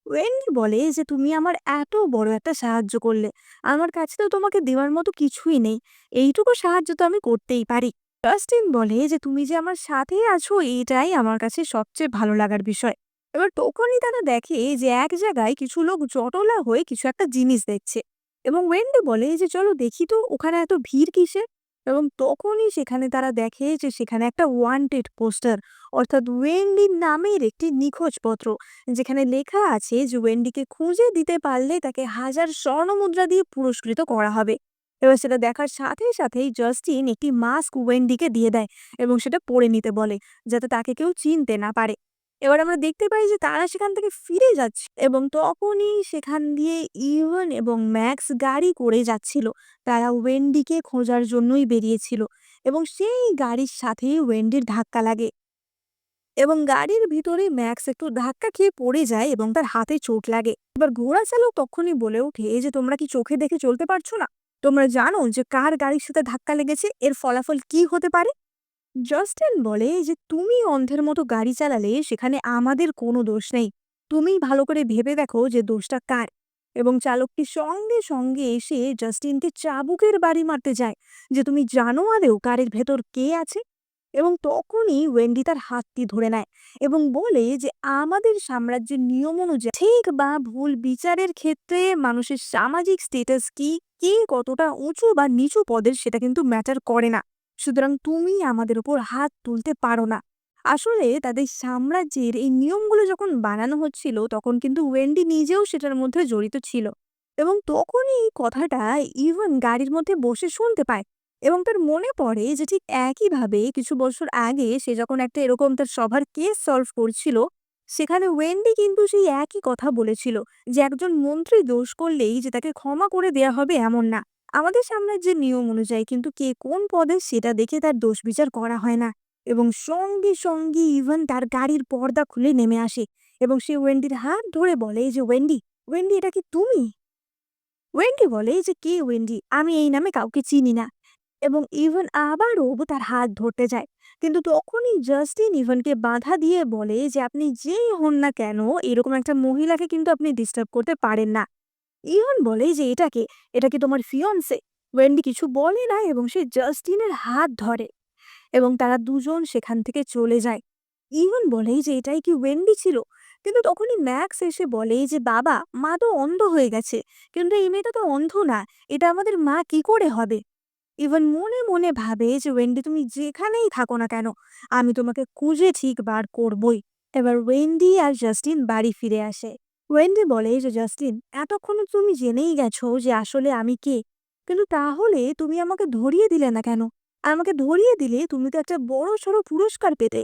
ওয়েন্ডি বলে যে, তুমি আমার এত বড় একটা সাহায্য করলে, আমার কাছে তো তোমাকে দেওয়ার মতো কিছুই নেই, এইটুকু সাহায্য তো আমি করতেই পারি। জাস্টিন বলে যে, তুমি যে আমার সাথে আছো এটাই আমার কাছে সবচেয়ে ভালো লাগার বিষয়। এবার তখনই তারা দেখে যে এক জায়গায় কিছু লোক জটলা হয়ে কিছু একটা জিনিস দেখছে। এবং ওয়েন্ডি বলে যে, চলো দেখি তো ওখানে এত ভিড় কিসের। এবং তখনই সেখানে তারা দেখে যে সেখানে একটা ওয়ান্টেড পোস্টার, অর্থাৎ ওয়েন্ডির নামের একটি নিখোঁজ পত্র, যেখানে লেখা আছে যে ওয়েন্ডিকে খুঁজে দিতে পারলে তাকে 1000 স্বর্ণমুদ্রা দিয়ে পুরস্কৃত করা হবে। এবার সেটা দেখার সাথে সাথেই জাস্টিন একটি মাস্ক ওয়েন্ডিকে দিয়ে দেয় এবং সেটা পরে নিতে বলে, যাতে তাকে কেউ চিনতে না পারে। এবার আমরা দেখতে পাই যে তারা সেখান থেকে ফিরে যাচ্ছে এবং তখনই সেখান দিয়ে ইভান এবং ম্যাক্স গাড়ি করে যাচ্ছিল। তারা ওয়েন্ডিকে খোঁজার জন্যই বেরিয়েছিল এবং সেই গাড়ির সাথে ওয়েন্ডির ধাক্কা লাগে এবং গাড়ির ভিতরে ম্যাক্স একটু ধাক্কা খেয়ে পড়ে যায় এবং তার হাতে চোট লাগে। এবার ঘোড়া চালক তখনই বলে ওঠে যে, তোমরা কি চোখে দেখে চলতে পারছো না? তোমরা জানো যে কার গাড়ির সাথে ধাক্কা লেগেছে, এর ফলাফল কি হতে পারে? জাস্টিন বলে যে, তুমি অন্ধের মতো গাড়ি চালালে সেখানে আমাদের কোনো দোষ নেই। তুমি ভালো করে ভেবে দেখো যে দোষটা কার। এবং চালকটি সঙ্গে সঙ্গে এসে জাস্টিনকে চাবুকের বাড়ি মারতে যায় যে, তুমি জানো আদেও কারের ভেতর কে আছে? এবং তখনই ওয়েন্ডি তার হাতটি ধরে নেয় এবং বলে যে, আমাদের সাম্রাজ্যের নিয়ম অনুযায়ী ঠিক বা ভুল বিচারের ক্ষেত্রে মানুষের সামাজিক স্ট্যাটাস কি, কে কতটা উঁচু বা নিচু পদের, সেটা কিন্তু ম্যাটার করে না। সুতরাং তুমি আমাদের উপর হাত তুলতে পারো না। আসলে তাদের সাম্রাজ্যের এই নিয়মগুলো যখন বানানো হচ্ছিল, তখন কিন্তু ওয়েন্ডি নিজেও সেটার মধ্যে জড়িত ছিল। এবং তখনই এই কথাটা ইভান গাড়ির মধ্যে বসে শুনতে পায় এবং তার মনে পড়ে যে ঠিক একইভাবে কিছু বছর আগে সে যখন একটা এরকম তার সভার কেস সলভ করছিল, সেখানে ওয়েন্ডি কিন্তু সেই একই কথা বলেছিল যে একজন মন্ত্রী দোষ করলেই যে তাকে ক্ষমা করে দেয়া হবে এমন না। আমাদের সাম্রাজ্যের নিয়ম অনুযায়ী কিন্তু কে কোন পদে সেটা দেখে তার দোষ বিচার করা হয় না। এবং সঙ্গে সঙ্গে ইভান তার গাড়ির পর্দা খুলে নেমে আসে এবং সে ওয়েন্ডির হাত ধরে বলে যে, ওয়েন্ডি, ওয়েন্ডি, এটা কি তুমি? ওয়েন্ডি বলে যে, কে ওয়েন্ডি? আমি এই নামে কাউকে চিনি না। এবং ইভান আবারও তার হাত ধরতে যায়। কিন্তু তখনই জাস্টিন ইভানকে বাধা দিয়ে বলে যে, আপনি যেই হন না কেন, এরকম একটা মহিলাকে কিন্তু আপনি ডিস্টার্ব করতে পারেন না। ইভান বলে যে, এটা কে? এটা কি তোমার ফিয়ন্সে? ওয়েন্ডি কিছু বলে না এবং সে জাস্টিনের হাত ধরে এবং তারা দুজন সেখান থেকে চলে যায়। ইভান বলে যে, এটাই কি ওয়েন্ডি ছিল? কিন্তু তখনই ম্যাক্স এসে বলে যে, বাবা, মা তো অন্ধ হয়ে গেছে। কিন্তু এই মেয়েটা তো অন্ধ না। এটা আমাদের মা কি করে হবে? ইভান মনে মনে ভাবে যে, ওয়েন্ডি, তুমি যেখানেই থাকো না কেন, আমি তোমাকে খুঁজে ঠিক বার করবই। এবার ওয়েন্ডি আর জাস্টিন বাড়ি ফিরে আসে। ওয়েন্ডি বলে যে, জাস্টিন, এতক্ষণ তুমি জেনেই গেছো যে আসলে আমি কে, কিন্তু তাহলে তুমি আমাকে ধরিয়ে দিলে না কেন? আর আমাকে ধরিয়ে দিলে তুমি তো একটা বড় সড়ো পুরস্কার পেতে।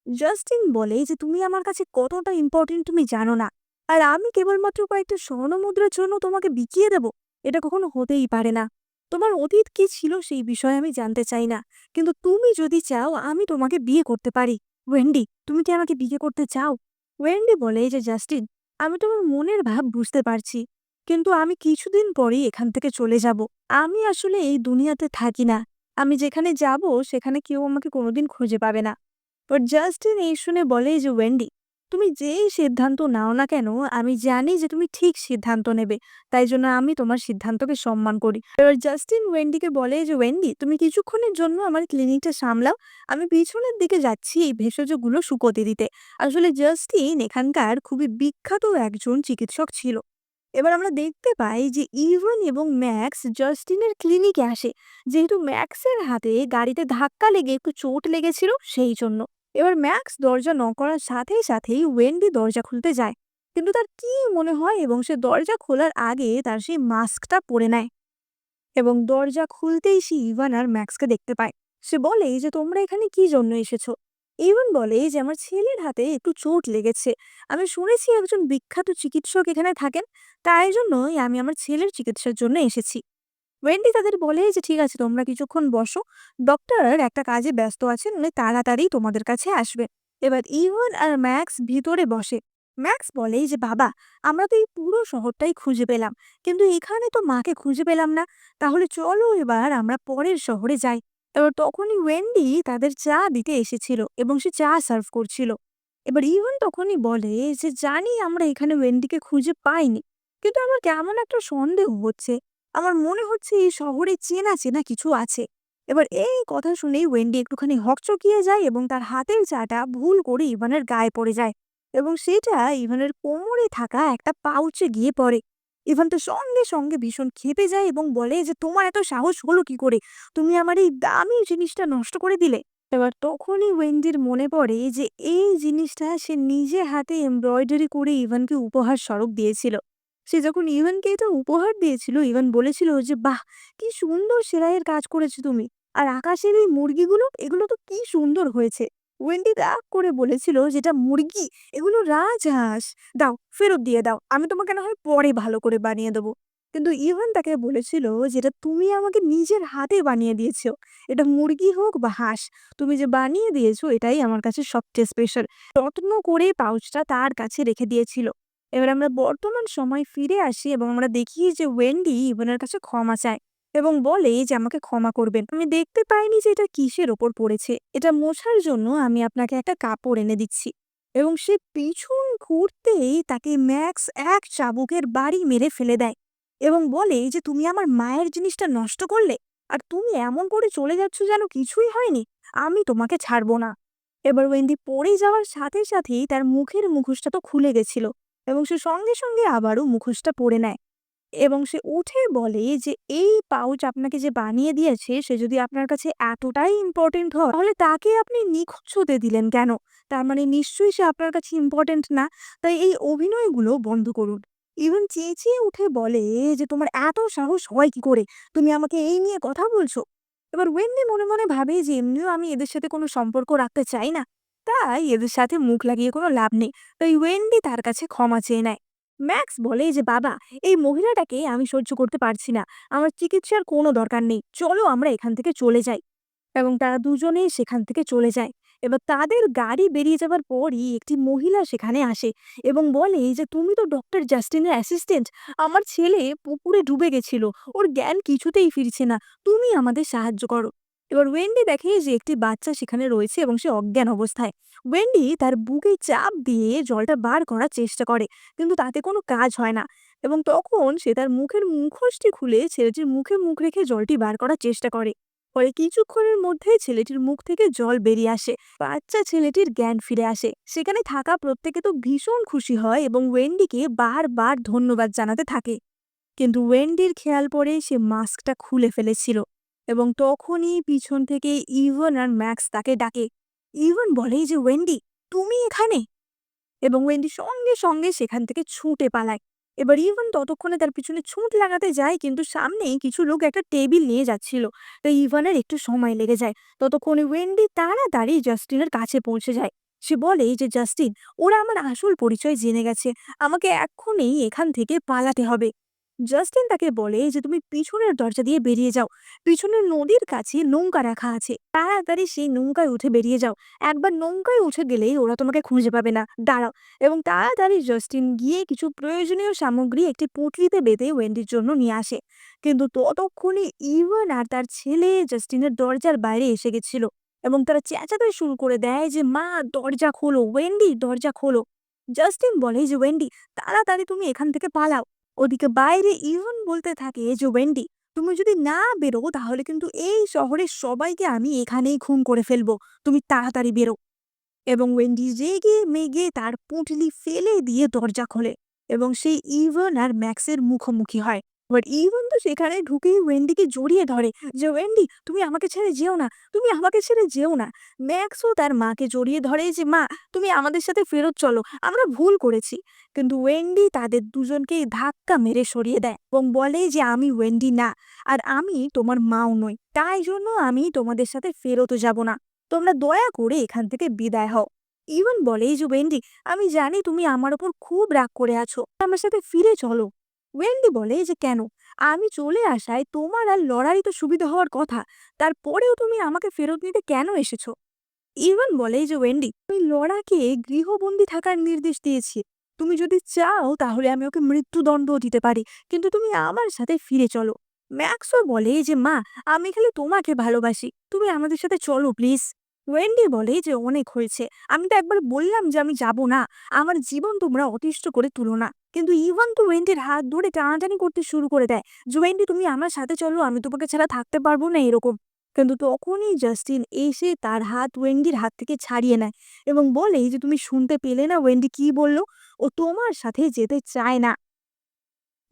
জাস্টিন বলে যে, তুমি আমার কাছে কতটা ইম্পর্টেন্ট তুমি জানো না। আর আমি কেবলমাত্র কয়েকটা স্বর্ণমুদ্রার জন্য তোমাকে বিকিয়ে দেব? এটা কখনো হতেই পারে না। তোমার অতীত কি ছিল সেই বিষয়ে আমি জানতে চাই না। কিন্তু তুমি যদি চাও আমি তোমাকে বিয়ে করতে পারি। ওয়েন্ডি, তুমি কি আমাকে বিয়ে করতে চাও? ওয়েন্ডি বলে যে, জাস্টিন, আমি তোমার মনের ভাব বুঝতে পারছি। কিন্তু আমি কিছুদিন পরেই এখান থেকে চলে যাব। আমি আসলে এই দুনিয়াতে থাকি না। আমি যেখানে যাব সেখানে কেউ আমাকে কোনোদিন খুঁজে পাবে না। বাট জাস্টিন এই শুনে বলে যে, ওয়েন্ডি, তুমি যেই সিদ্ধান্ত নাও না কেন, আমি জানি যে তুমি ঠিক সিদ্ধান্ত নেবে। তাই জন্য আমি তোমার সিদ্ধান্তকে সম্মান করি। এবার জাস্টিন ওয়েন্ডিকে বলে যে, ওয়েন্ডি, তুমি কিছুক্ষণের জন্য আমার ক্লিনিকটা সামলাও। আমি পিছনের দিকে যাচ্ছি এই ভেষজগুলো শুকোতে দিতে। আসলে জাস্টিন এখানকার খুবই বিখ্যাত একজন চিকিৎসক ছিল। এবার আমরা দেখতে পাই যে ইভান এবং ম্যাক্স জাস্টিনের ক্লিনিকে আসে, যেহেতু ম্যাক্সের হাতে গাড়িতে ধাক্কা লেগে একটু চোট লেগেছিল সেই জন্য। এবার ম্যাক্স দরজা নক করার সাথেই সাথেই ওয়েন্ডি দরজা খুলতে যায়। কিন্তু তার কি মনে হয় এবং সে দরজা খোলার আগে তার সেই মাস্কটা পরে নেয় এবং দরজা খুলতেই সে ইভান আর ম্যাক্সকে দেখতে পায়। সে বলে যে, তোমরা এখানে কি জন্য এসেছো? ইভান বলে যে, আমার ছেলের হাতে একটু চোট লেগেছে। আমি শুনেছি একজন বিখ্যাত চিকিৎসক এখানে থাকেন, তাই জন্যই আমি আমার ছেলের চিকিৎসার জন্য এসেছি। ওয়েন্ডি তাদের বলে যে, ঠিক আছে, তোমরা কিছুক্ষণ বসো। ডক্টর একটা কাজে ব্যস্ত আছেন, উনি তাড়াতাড়ি তোমাদের কাছে আসবে। এবার ইভান আর ম্যাক্স ভিতরে বসে। ম্যাক্স বলে যে, বাবা, আমরা তো এই পুরো শহরটাই খুঁজে পেলাম, কিন্তু এখানে তো মাকে খুঁজে পেলাম না। তাহলে চলো এবার আমরা পরের শহরে যাই। এবার তখনই ওয়েন্ডি তাদের চা দিতে এসেছিল এবং সে চা সার্ভ করছিল। এবার ইভান তখনই বলে যে, জানি আমরা এখানে ওয়েন্ডিকে খুঁজে পাইনি, কিন্তু আমার কেমন একটা সন্দেহ হচ্ছে। আমার মনে হচ্ছে এই শহরে চেনা চেনা কিছু আছে। এবার এই কথা শুনেই ওয়েন্ডি একটুখানি হকচকিয়ে যায় এবং তার হাতের চাটা ভুল করে ইভানের গায়ে পড়ে যায় এবং সেটা ইভানের কোমরে থাকা একটা পাউচে গিয়ে পড়ে। ইভান তো সঙ্গে সঙ্গে ভীষণ ক্ষেপে যায় এবং বলে যে, তোমার এত সাহস হলো কি করে? তুমি আমার এই দামি জিনিসটা নষ্ট করে দিলে। এবার তখনই ওয়েন্ডির মনে পড়ে যে এই জিনিসটা সে নিজে হাতে এমব্রয়ডারি করে ইভানকে উপহার স্বরূপ দিয়েছিল। সে যখন ইভানকে এটা উপহার দিয়েছিল, ইভান বলেছিল যে, বাহ, কি সুন্দর সেলাইয়ের কাজ করেছো তুমি। আর আকাশের এই মুরগিগুলো, এগুলো তো কি সুন্দর হয়েছে। ওয়েন্ডি রাগ করে বলেছিল, যেটা মুরগি, এগুলো রাজহাঁস। দাও, ফেরত দিয়ে দাও, আমি তোমাকে না হয় পরে ভালো করে বানিয়ে দেবো। কিন্তু ইভান তাকে বলেছিল, যেটা তুমি আমাকে নিজের হাতে বানিয়ে দিয়েছো, এটা মুরগি হোক বা হাঁস, তুমি যে বানিয়ে দিয়েছো এটাই আমার কাছে সবচেয়ে স্পেশাল। যত্ন করে পাউচটা তার কাছে রেখে দিয়েছিল। এবার আমরা বর্তমান সময় ফিরে আসি এবং আমরা দেখি যে ওয়েন্ডি ইভানের কাছে ক্ষমা চায় এবং বলে যে, আমাকে ক্ষমা করবেন, আমি দেখতে পাইনি যে এটা কিসের ওপর পড়েছে। এটা মোছার জন্য আমি আপনাকে একটা কাপড় এনে দিচ্ছি। এবং সে পিছন ঘুরতেই তাকে ম্যাক্স এক চাবুকের বাড়ি মেরে ফেলে দেয় এবং বলে যে, তুমি আমার মায়ের জিনিসটা নষ্ট করলে, আর তুমি এমন করে চলে যাচ্ছ যেন কিছুই হয়নি। আমি তোমাকে ছাড়বো না। এবার ওয়েন্ডি পড়ে যাওয়ার সাথে সাথেই তার মুখের মুখোশটা তো খুলে গেছিল এবং সে সঙ্গে সঙ্গে আবারও মুখোশটা পরে নেয় এবং সে উঠে বলে যে, এই পাউচ আপনাকে যে বানিয়ে দিয়েছে, সে যদি আপনার কাছে এতটাই ইম্পর্টেন্ট হয়, তাহলে তাকে আপনি নিখোঁজ হতে দিলেন কেন? তার মানে নিশ্চয়ই সে আপনার কাছে ইম্পর্টেন্ট না। তাই এই অভিনয়গুলো বন্ধ করুন। ইভেন চেঁচিয়ে উঠে বলে যে, তোমার এত সাহস হয় কি করে? তুমি আমাকে এই নিয়ে কথা বলছো? এবার ওয়েন্ডি মনে মনে ভাবে যে, এমনিও আমি এদের সাথে কোনো সম্পর্ক রাখতে চাই না, তাই এদের সাথে মুখ লাগিয়ে কোনো লাভ নেই। তাই ওয়েন্ডি তার কাছে ক্ষমা চেয়ে নেয়। ম্যাক্স বলে যে, বাবা, এই মহিলাটাকে আমি সহ্য করতে পারছি না। আমার চিকিৎসার কোনো দরকার নেই। চলো আমরা এখান থেকে চলে যাই। এবং তারা দুজনেই সেখান থেকে চলে যায় এবার তাদের গাড়ি বেরিয়ে যাবার পরই একটি মহিলা সেখানে আসে এবং বলে যে, "তুমি তো ডক্টর জাস্টিনের অ্যাসিস্ট্যান্ট। আমার ছেলে পুকুরে ডুবে গেছিল। ওর জ্ঞান কিছুতেই ফিরছে না। তুমি আমাদের সাহায্য করো।" এবার ওয়েন্ডি দেখে যে একটি বাচ্চা সেখানে রয়েছে এবং সে অজ্ঞান অবস্থায়। ওয়েন্ডি তার বুকে চাপ দিয়ে জলটা বার করার চেষ্টা করে, কিন্তু তাতে কোনো কাজ হয় না। এবং তখন সে তার মুখের মুখোশটি খুলে ছেলেটির মুখে মুখ রেখে জলটি বার করার চেষ্টা করে। পরে কিছুক্ষণের মধ্যেই ছেলেটির মুখ থেকে জল বেরিয়ে আসে। বাচ্চা ছেলেটির জ্ঞান ফিরে আসে। সেখানে থাকা প্রত্যেকে তো ভীষণ খুশি হয় এবং ওয়েন্ডিকে বারবার ধন্যবাদ জানাতে থাকে। কিন্তু ওয়েন্ডির খেয়াল পড়ে সে মাস্কটা খুলে ফেলেছিল এবং তখনই পিছন থেকে ইভন আর ম্যাক্স তাকে ডাকে। ইভন বলে যে, "ওয়েন্ডি, তুমি এখানে?" এবং ওয়েন্ডি সঙ্গে সঙ্গে সেখান থেকে ছুটে পালায়। এবার ইভান ততক্ষণে তার পিছনে ছুট লাগাতে যায়, কিন্তু সামনেই কিছু লোক একটা টেবিল নিয়ে যাচ্ছিল। তো ইভানের একটু সময় লেগে যায়। ততক্ষণে ওয়েন্ডি তাড়াতাড়ি জাস্টিনের কাছে পৌঁছে যায়। সে বলে যে, "জাস্টিন, ওরা আমার আসল পরিচয় জেনে গেছে। আমাকে এক্ষুনি এখান থেকে পালাতে হবে।" জাস্টিন তাকে বলে যে, "তুমি পিছনের দরজা দিয়ে বেরিয়ে যাও। পিছনের নদীর কাছে নৌকা রাখা আছে। তাড়াতাড়ি সেই নৌকায় উঠে বেরিয়ে যাও। একবার নৌকায় উঠে গেলেই ওরা তোমাকে খুঁজে পাবে না। দাঁড়াও।" এবং তাড়াতাড়ি জাস্টিন গিয়ে কিছু প্রয়োজনীয় সামগ্রী একটি পুঁটলিতে বেঁধে ওয়েন্ডির জন্য নিয়ে আসে। কিন্তু ততক্ষণে ইভান আর তার ছেলে জাস্টিনের দরজার বাইরে এসে গেছিল এবং তারা চেঁচাতে শুরু করে দেয় যে, "মা, দরজা খোলো! ওয়েন্ডি, দরজা খোলো!" জাস্টিন বলে যে, "ওয়েন্ডি, তাড়াতাড়ি তুমি এখান থেকে পালাও।" ওদিকে বাইরে ইভান বলতে থাকে যে, "ওয়েন্ডি, তুমি যদি না বেরো তাহলে কিন্তু এই শহরের সবাইকে আমি এখানেই খুন করে ফেলবো। তুমি তাড়াতাড়ি বেরো।" এবং ওয়েন্ডি রেগে মেগে তার পুঁটলি ফেলে দিয়ে দরজা খোলে এবং সেই ইভান আর ম্যাক্সের মুখোমুখি হয়। এবার ইভান তো সেখানে ঢুকেই ওয়েন্ডিকে জড়িয়ে ধরে যে, "ওয়েন্ডি, তুমি আমাকে ছেড়ে যেও না, তুমি আমাকে ছেড়ে যেও না।" ম্যাক্সও তার মাকে জড়িয়ে ধরে যে, "মা, তুমি আমাদের সাথে ফেরত চলো, আমরা ভুল করেছি।" কিন্তু ওয়েন্ডি তাদের দুজনকেই ধাক্কা মেরে সরিয়ে দেয় এবং বলে যে, "আমি ওয়েন্ডি না, আর আমি তোমার মাও নই, তাই জন্য আমি তোমাদের সাথে ফেরতও যাব না। তোমরা দয়া করে এখান থেকে বিদায় হও।" ইভান বলে যে, "ওয়েন্ডি, আমি জানি তুমি আমার ওপর খুব রাগ করে আছো, আমার সাথে ফিরে চলো।" ওয়েন্ডি বলে যে, "কেন? আমি চলে আসায় তোমার আর লড়াই তো সুবিধা হওয়ার কথা। তারপরেও তুমি আমাকে ফেরত নিতে কেন এসেছো?" ইভান বলে যে, "ওয়েন্ডি, আমি লড়াকে গৃহবন্দী থাকার নির্দেশ দিয়েছি। তুমি যদি চাও তাহলে আমি ওকে মৃত্যুদণ্ডও দিতে পারি, কিন্তু তুমি আমার সাথে ফিরে চলো।" ম্যাক্সও বলে যে, "মা, আমি খালি তোমাকে ভালোবাসি, তুমি আমাদের সাথে চলো প্লিজ।" ওয়েন্ডি বলে যে, "অনেক হয়েছে, আমি তো একবার বললাম যে আমি যাব না। আমার জীবন তোমরা অতিষ্ঠ করে তুলো না।" কিন্তু ইভান তো ওয়েন্ডির হাত ধরে টানাটানি করতে শুরু করে দেয় যে, "ওয়েন্ডি, তুমি আমার সাথে চলো, আমি তোমাকে ছাড়া থাকতে পারবো না", এরকম। কিন্তু তখনই জাস্টিন এসে তার হাত ওয়েন্ডির হাত থেকে ছাড়িয়ে নেয় এবং বলে যে, "তুমি শুনতে পেলে না ওয়েন্ডি কি বলল? ও তোমার সাথে যেতে চায় না।"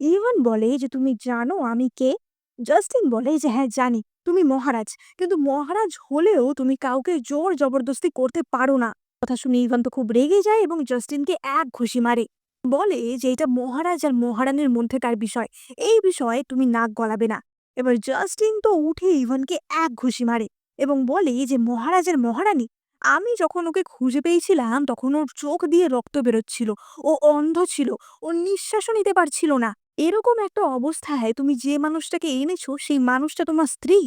ইভান বলে যে, "তুমি জানো আমি কে?" জাস্টিন বলে যে, "হ্যাঁ, জানি। তুমি মহারাজ। কিন্তু মহারাজ হলেও তুমি কাউকে জোর জবরদস্তি করতে পারো না।" কথা শুনে ইভান তো খুব রেগে যায় এবং জাস্টিনকে এক ঘুষি মারে। বলে যে, "এটা মহারাজ আর মহারানীর মধ্যেকার বিষয়। এই বিষয়ে তুমি নাক গলাবে না।" এবার জাস্টিন তো উঠে ইভানকে এক ঘুষি মারে এবং বলে যে, "মহারাজ আর মহারানী? আমি যখন ওকে খুঁজে পেয়েছিলাম তখন ওর চোখ দিয়ে রক্ত বেরোচ্ছিল। ও অন্ধ ছিল। ও নিঃশ্বাসও নিতে পারছিল না। এরকম একটা অবস্থায় তুমি যে মানুষটাকে এনেছো সেই মানুষটা তোমার স্ত্রী?"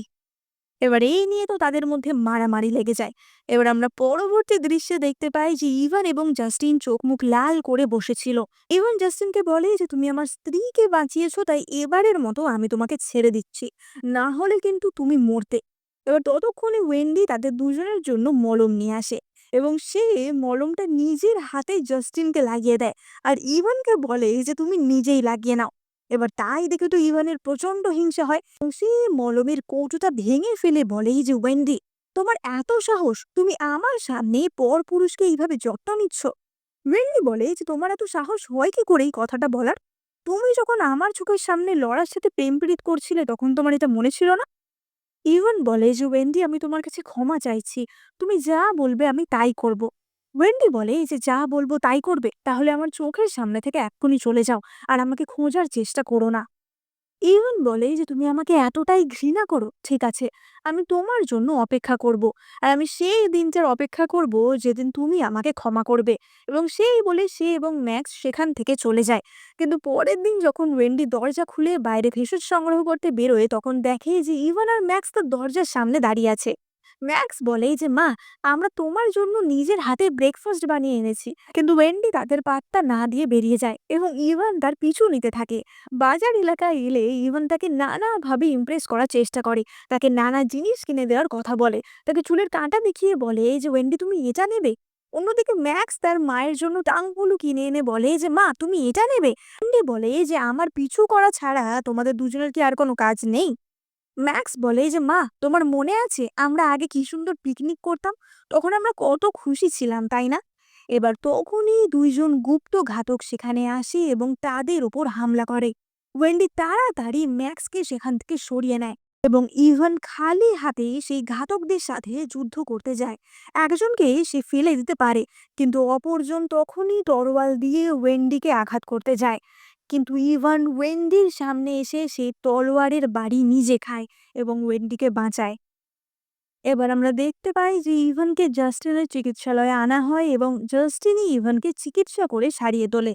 এবার এই নিয়ে তো তাদের মধ্যে মারামারি লেগে যায়। এবার আমরা পরবর্তী দৃশ্যে দেখতে পাই যে ইভান এবং জাস্টিন চোখ মুখ লাল করে বসেছিল। ইভান জাস্টিনকে বলে যে, "তুমি আমার স্ত্রীকে বাঁচিয়েছো, তাই এবারের মতো আমি তোমাকে ছেড়ে দিচ্ছি, না হলে কিন্তু তুমি মরতে।" এবার ততক্ষণে ওয়েন্ডি তাদের দুজনের জন্য মলম নিয়ে আসে এবং সে মলমটা নিজের হাতে জাস্টিনকে লাগিয়ে দেয় আর ইভানকে বলে যে, "তুমি নিজেই লাগিয়ে নাও।" এবার তাই দেখে তো ইভানের প্রচন্ড হিংসা হয়। সে মলমের কৌটোটা ভেঙে ফেলে বলে যে, "ওয়েন্ডি, তোমার এত সাহস, তুমি আমার সামনে পরপুরুষকে এইভাবে যত্ন নিচ্ছ?" ওয়েন্ডি বলে যে, "তোমার এত সাহস হয় কি করে এই কথাটা বলার? তুমি যখন আমার চোখের সামনে লড়ার সাথে প্রেম প্রীত করছিলে তখন তোমার এটা মনে ছিল না?" ইভান বলে যে, "ওয়েন্ডি, আমি তোমার কাছে ক্ষমা চাইছি। তুমি যা বলবে আমি তাই করব।" ওয়েন্ডি বলে যে, "যা বলবো তাই করবে? তাহলে আমার চোখের সামনে থেকে এক্ষুনি চলে যাও আর আমাকে খোঁজার চেষ্টা করো না।" ইভান বলে যে, "তুমি আমাকে এতটাই ঘৃণা করো? ঠিক আছে, আমি তোমার জন্য অপেক্ষা করব। আর আমি সেই দিনটার অপেক্ষা করব যেদিন তুমি আমাকে ক্ষমা করবে।" এবং সেই বলে সে এবং ম্যাক্স সেখান থেকে চলে যায়। কিন্তু পরের দিন যখন ওয়েন্ডি দরজা খুলে বাইরে ভেষজ সংগ্রহ করতে বেরোয় তখন দেখে যে ইভান আর ম্যাক্স তার দরজার সামনে দাঁড়িয়ে আছে। ম্যাক্স বলে যে মা, আমরা তোমার জন্য নিজের হাতে ব্রেকফাস্ট বানিয়ে এনেছি। কিন্তু ওয়েন্ডি তাদের পাত্তা না দিয়ে বেরিয়ে যায় এবং ইভান তার পিছু নিতে থাকে। বাজার এলাকায় এলে ইভান তাকে নানাভাবে ইমপ্রেস করার চেষ্টা করে, তাকে নানা জিনিস কিনে দেওয়ার কথা বলে, তাকে চুলের কাঁটা দেখিয়ে বলে যে ওয়েন্ডি তুমি এটা নেবে। অন্যদিকে ম্যাক্স তার মায়ের জন্য টাঙ্গুলো কিনে এনে বলে যে মা তুমি এটা নেবে। ওয়েন্ডি বলে যে আমার পিছু করা ছাড়া তোমাদের দুজনের কি আর কোনো কাজ নেই? ম্যাক্স বলে যে মা তোমার মনে আছে আমরা আগে কি সুন্দর পিকনিক করতাম, তখন আমরা কত খুশি ছিলাম তাই না? এবার তখনই দুইজন গুপ্ত ঘাতক সেখানে আসে এবং তাদের ওপর হামলা করে। ওয়েন্ডি তাড়াতাড়ি ম্যাক্সকে সেখান থেকে সরিয়ে নেয় এবং ইভান খালি হাতে সেই ঘাতকদের সাথে যুদ্ধ করতে যায়। একজনকে সে ফেলে দিতে পারে, কিন্তু অপরজন তখনই তরোয়াল দিয়ে ওয়েন্ডিকে আঘাত করতে যায়। কিন্তু ইভান ওয়েন্ডির সামনে এসে সেই তলোয়ারের বাড়ি নিজে খায় এবং ওয়েন্ডিকে বাঁচায়। এবার আমরা দেখতে পাই যে ইভানকে জাস্টিনের চিকিৎসালয়ে আনা হয় এবং জাস্টিনই ইভানকে চিকিৎসা করে সারিয়ে তোলে।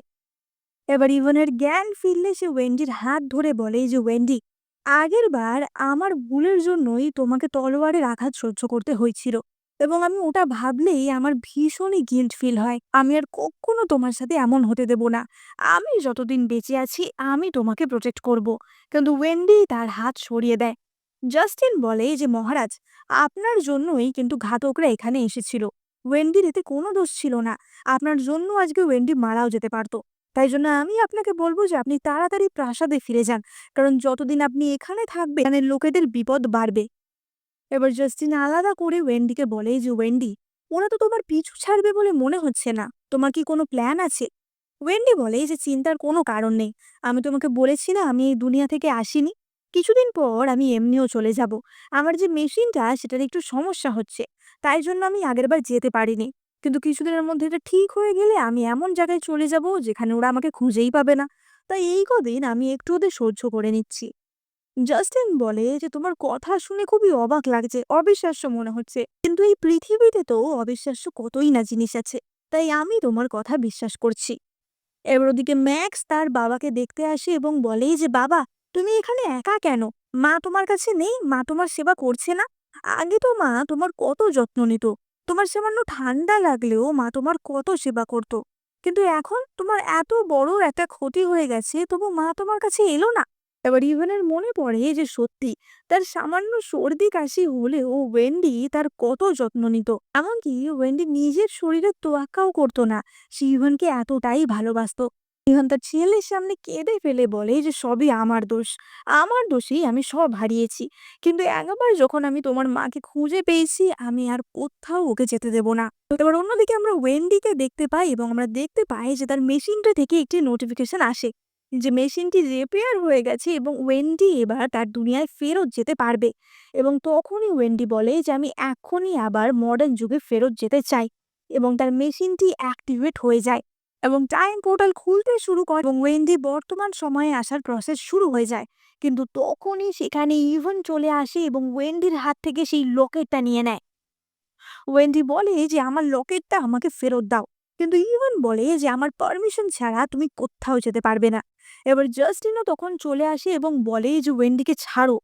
এবার ইভানের জ্ঞান ফিরলে সে ওয়েন্ডির হাত ধরে বলে যে ওয়েন্ডি, আগের বার আমার ভুলের জন্যই তোমাকে তলোয়ারের আঘাত সহ্য করতে হয়েছিল এবং আমি ওটা ভাবলেই আমার ভীষণই গিল্ট ফিল হয়। আমি আর কখনো তোমার সাথে এমন হতে দেব না। আমি যতদিন বেঁচে আছি আমি তোমাকে প্রোটেক্ট করব। কিন্তু ওয়েন্ডি তার হাত সরিয়ে দেয়। জাস্টিন বলে যে মহারাজ, আপনার জন্যই কিন্তু ঘাতকরা এখানে এসেছিল। ওয়েন্ডির এতে কোনো দোষ ছিল না। আপনার জন্য আজকে ওয়েন্ডি মারাও যেতে পারতো। তাই জন্য আমি আপনাকে বলবো যে আপনি তাড়াতাড়ি প্রাসাদে ফিরে যান, কারণ যতদিন আপনি এখানে থাকবেন এখানে লোকেদের বিপদ বাড়বে। এবার জাস্টিন আলাদা করে ওয়েন্ডিকে বলে যে ওয়েন্ডি, ওরা তো তোমার পিছু ছাড়বে বলে মনে হচ্ছে না। তোমার কি কোনো প্ল্যান আছে? ওয়েন্ডি বলে যে চিন্তার কোনো কারণ নেই। আমি তোমাকে বলেছি না আমি এই দুনিয়া থেকে আসিনি। কিছুদিন পর আমি এমনিও চলে যাব। আমার যে মেশিনটা সেটার একটু সমস্যা হচ্ছে, তাই জন্য আমি আগেরবার যেতে পারিনি। কিন্তু কিছুদিনের মধ্যে এটা ঠিক হয়ে গেলে আমি এমন জায়গায় চলে যাব যেখানে ওরা আমাকে খুঁজেই পাবে না। তাই এই কদিন আমি একটু ওদের সহ্য করে নিচ্ছি। জাস্টিন বলে যে তোমার কথা শুনে খুবই অবাক লাগছে, অবিশ্বাস্য মনে হচ্ছে, কিন্তু এই পৃথিবীতে তো অবিশ্বাস্য কতই না জিনিস আছে, তাই আমি তোমার কথা বিশ্বাস করছি। এবার ওদিকে ম্যাক্স তার বাবাকে দেখতে আসে এবং বলে যে বাবা, তুমি এখানে একা কেন? মা তোমার কাছে নেই? মা তোমার সেবা করছে না? আগে তো মা তোমার কত যত্ন নিত। তোমার সামান্য ঠান্ডা লাগলেও মা তোমার কত সেবা করত। কিন্তু এখন তোমার এত বড় একটা ক্ষতি হয়ে গেছে, তবু মা তোমার কাছে এলো না। এবার ইভানের মনে পড়ে যে সত্যি তার সামান্য সর্দি কাশি হলেও ওয়েন্ডি তার কত যত্ন নিত। এমনকি ওয়েন্ডি নিজের শরীরের তোয়াক্কাও করতো না। সে ইভানকে এতটাই ভালোবাসতো। ইভান তার ছেলের সামনে কেঁদে ফেলে বলে যে সবই আমার দোষ, আমার দোষেই আমি সব হারিয়েছি। কিন্তু একবার যখন আমি তোমার মাকে খুঁজে পেয়েছি আমি আর কোথাও ওকে যেতে দেব না। তো এবার অন্যদিকে আমরা ওয়েন্ডিকে দেখতে পাই এবং আমরা দেখতে পাই যে তার মেশিনটা থেকে একটি নোটিফিকেশন আসে যে মেশিনটি রিপেয়ার হয়ে গেছে এবং ওয়েন্ডি এবার তার দুনিয়ায় ফেরত যেতে পারবে। এবং তখনই ওয়েন্ডি বলে যে আমি এখনই আবার মডার্ন যুগে ফেরত যেতে চাই, এবং তার মেশিনটি অ্যাক্টিভেট হয়ে যায় এবং টাইম পোর্টাল খুলতে শুরু করে এবং ওয়েন্ডি বর্তমান সময়ে আসার প্রসেস শুরু হয়ে যায়। কিন্তু তখনই সেখানে ইভেন চলে আসে এবং ওয়েন্ডির হাত থেকে সেই লকেটটা নিয়ে নেয়। ওয়েন্ডি বলে যে আমার লকেটটা আমাকে ফেরত দাও, কিন্তু ইভান বলে যে আমার পারমিশন ছাড়া তুমি কোথাও যেতে পারবে না। এবার জাস্টিনও তখন চলে আসে এবং বলে যে ওয়েন্ডিকে ছাড়ো,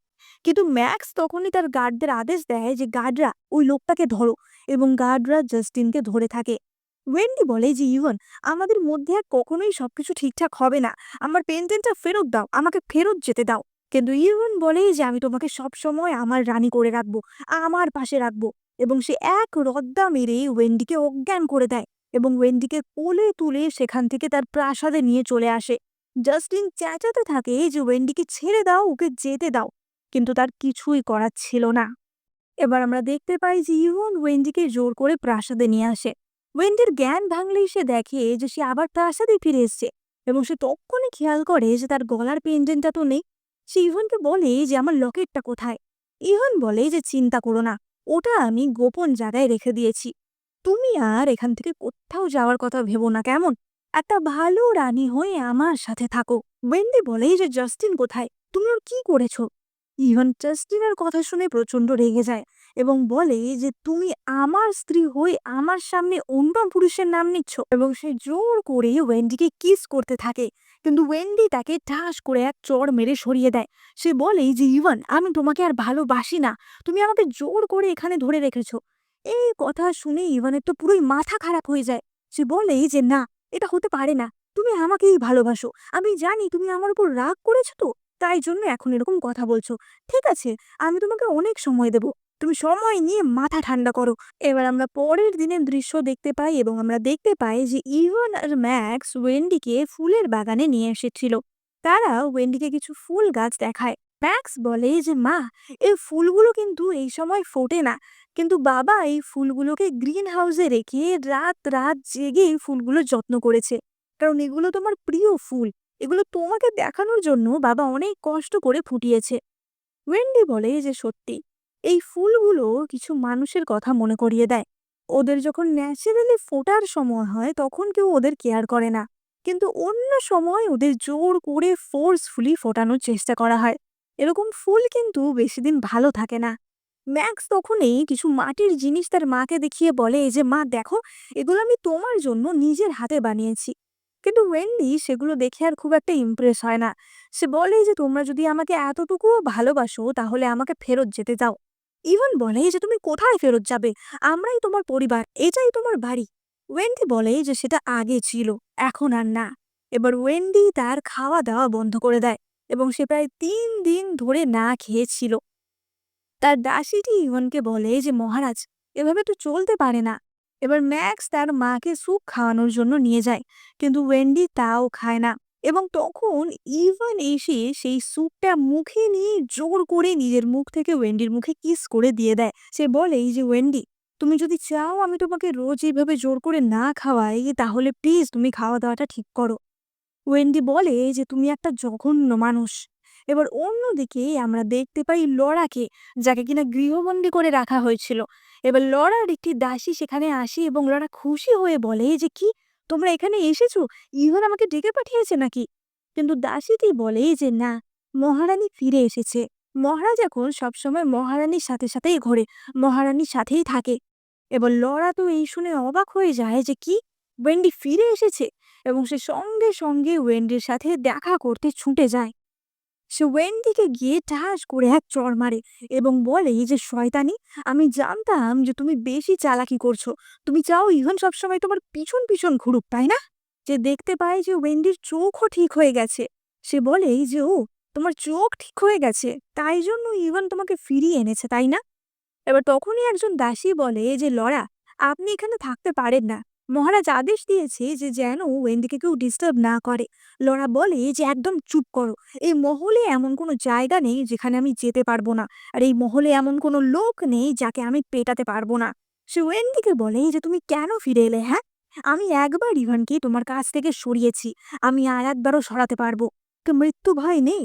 কিন্তু ম্যাক্স তখনই তার গার্ডদের আদেশ দেয় যে গার্ডরা ওই লোকটাকে ধরো, এবং গার্ডরা জাস্টিনকে ধরে থাকে। ওয়েন্ডি বলে যে ইভান, আমাদের মধ্যে আর কখনোই সবকিছু ঠিকঠাক হবে না। আমার পেন্টেনটা ফেরত দাও, আমাকে ফেরত যেতে দাও। কিন্তু ইভান বলে যে আমি তোমাকে সব সময় আমার রানী করে রাখবো, আমার পাশে রাখবো। এবং সে এক রদ্দা মেরে ওয়েন্ডিকে অজ্ঞান করে দেয় এবং ওয়েন্ডিকে কোলে তুলে সেখান থেকে তার প্রাসাদে নিয়ে চলে আসে। জাস্টিন চেঁচাতে থাকে যে ওয়েন্ডিকে ছেড়ে দাও, ওকে যেতে দাও, কিন্তু তার কিছুই করার ছিল না। এবার আমরা দেখতে পাই যে ইভন ওয়েন্ডিকে জোর করে প্রাসাদে নিয়ে আসে। ওয়েন্ডির জ্ঞান ভাঙলেই সে দেখে যে সে আবার প্রাসাদে ফিরে এসছে এবং সে তখনই খেয়াল করে যে তার গলার পেন্ডেন্টটা তো নেই। সে ইভনকে বলে যে আমার লকেটটা কোথায়। ইভন বলে যে চিন্তা করো না, ওটা আমি গোপন জায়গায় রেখে দিয়েছি। তুমি আর এখান থেকে কোথাও যাওয়ার কথা ভেবো না, কেমন? একটা ভালো রানী হয়ে আমার সাথে থাকো। ওয়েন্ডি বলে যে জাস্টিন কোথায়, তুমি ওর কি করেছো? ইভান জাস্টিনের কথা শুনে প্রচন্ড রেগে যায় এবং বলে যে তুমি আমার স্ত্রী হয়ে আমার সামনে অন্য পুরুষের নাম নিচ্ছ, এবং সে জোর করে ওয়েন্ডিকে কিস করতে থাকে। কিন্তু ওয়েন্ডি তাকে ঠাস করে এক চড় মেরে সরিয়ে দেয়। সে বলে যে ইভান, আমি তোমাকে আর ভালোবাসি না, তুমি আমাকে জোর করে এখানে ধরে রেখেছো। এই কথা শুনে ইভানের তো পুরোই মাথা খারাপ হয়ে যায়। সে বলে যে না, এটা হতে পারে না, তুমি আমাকেই ভালোবাসো, আমি জানি তুমি আমার উপর রাগ করেছো, তো তাই জন্য এখন এরকম কথা বলছো। ঠিক আছে, আমি তোমাকে অনেক সময় দেব, তুমি সময় নিয়ে মাথা ঠান্ডা করো। এবার আমরা পরের দিনের দৃশ্য দেখতে পাই এবং আমরা দেখতে পাই যে ইভান আর ম্যাক্স ওয়েন্ডিকে ফুলের বাগানে নিয়ে এসেছিল। তারা ওয়েন্ডিকে কিছু ফুল গাছ দেখায়। ম্যাক্স বলে যে মা, এই ফুলগুলো কিন্তু এই সময় ফোটে না, কিন্তু বাবা এই ফুলগুলোকে গ্রিন হাউসে রেখে রাত রাত জেগে এই ফুলগুলোর যত্ন করেছে, কারণ এগুলো তোমার প্রিয় ফুল, এগুলো তোমাকে দেখানোর জন্য বাবা অনেক কষ্ট করে ফুটিয়েছে। ওয়েন্ডি বলে যে সত্যি, এই ফুলগুলো কিছু মানুষের কথা মনে করিয়ে দেয়। ওদের যখন ন্যাচারালি ফোটার সময় হয় তখন কেউ ওদের কেয়ার করে না, কিন্তু অন্য সময় ওদের জোর করে ফোর্সফুলি ফোটানোর চেষ্টা করা হয়। এরকম ফুল কিন্তু বেশি দিন ভালো থাকে না। ম্যাক্স তখনই কিছু মাটির জিনিস তার মাকে দেখিয়ে বলে যে মা দেখো, এগুলো আমি তোমার জন্য নিজের হাতে বানিয়েছি। কিন্তু ওয়েন্ডি সেগুলো দেখে আর খুব একটা ইমপ্রেস হয় না। সে বলে যে তোমরা যদি আমাকে এতটুকুও ভালোবাসো তাহলে আমাকে ফেরত যেতে দাও। ইভান বলে যে তুমি কোথায় ফেরত যাবে, আমরাই তোমার পরিবার, এটাই তোমার বাড়ি। ওয়েন্ডি বলে যে সেটা আগে ছিল, এখন আর না। এবার ওয়েন্ডি তার খাওয়া দাওয়া বন্ধ করে দেয় এবং সে প্রায় 3 দিন ধরে না খেয়েছিল। তার দাসীটি ইভানকে বলে যে মহারাজ, এভাবে তো চলতে পারে না। এবার ম্যাক্স তার মাকে স্যুপ খাওয়ানোর জন্য নিয়ে যায়, কিন্তু ওয়েন্ডি তাও খায় না। এবং তখন ইভান এসে সেই স্যুপটা মুখে নিয়ে জোর করে নিজের মুখ থেকে ওয়েন্ডির মুখে কিস করে দিয়ে দেয়। সে বলে এই যে ওয়েন্ডি, তুমি যদি চাও আমি তোমাকে রোজ এইভাবে জোর করে না খাওয়াই, তাহলে প্লিজ তুমি খাওয়া দাওয়াটা ঠিক করো। ওয়েন্ডি বলে যে তুমি একটা জঘন্য মানুষ। এবার অন্যদিকে আমরা দেখতে পাই লরাকে, যাকে কিনা গৃহবন্দী করে রাখা হয়েছিল। এবার লরার একটি দাসী সেখানে আসে এবং লরা খুশি হয়ে বলে যে কি, তোমরা এখানে এসেছো, ইভান আমাকে ডেকে পাঠিয়েছে নাকি? কিন্তু দাসীটি বলে যে না, মহারানী ফিরে এসেছে। মহারাজ এখন সবসময় মহারানীর সাথে সাথেই ঘোরে, মহারানীর সাথেই থাকে। এবার লরা তো এই শুনে অবাক হয়ে যায় যে কি, ওয়েন্ডি ফিরে এসেছে, এবং সে সঙ্গে সঙ্গে ওয়েন্ডির সাথে দেখা করতে ছুটে যায়। সে ওয়েন্ডিকে গিয়ে ঠাস করে এক চড় মারে এবং বলে যে শয়তানি, আমি জানতাম যে তুমি বেশি চালাকি করছো, তুমি চাও ইভান সবসময় তোমার পিছন পিছন ঘুরুক, তাই না? যে দেখতে পায় যে ওয়েন্ডির চোখও ঠিক হয়ে গেছে। সে বলে যে ও, তোমার চোখ ঠিক হয়ে গেছে, তাই জন্য ইভান তোমাকে ফিরিয়ে এনেছে, তাই না? এবার তখনই একজন দাসী বলে যে লরা, আপনি এখানে থাকতে পারেন না, মহারাজ আদেশ দিয়েছে যে যেন ওয়েন্ডিকে কেউ ডিস্টার্ব না করে। লরা বলে যে একদম চুপ করো, এই মহলে এমন কোনো জায়গা নেই যেখানে আমি যেতে পারবো না, আর এই মহলে এমন কোনো লোক নেই যাকে আমি পেটাতে পারবো না। সে ওয়েন্ডিকে বলে যে তুমি কেন ফিরে এলে, হ্যাঁ? আমি একবার ইভানকে তোমার কাছ থেকে সরিয়েছি, আমি আর একবারও সরাতে পারবো। তো মৃত্যু ভয় নেই?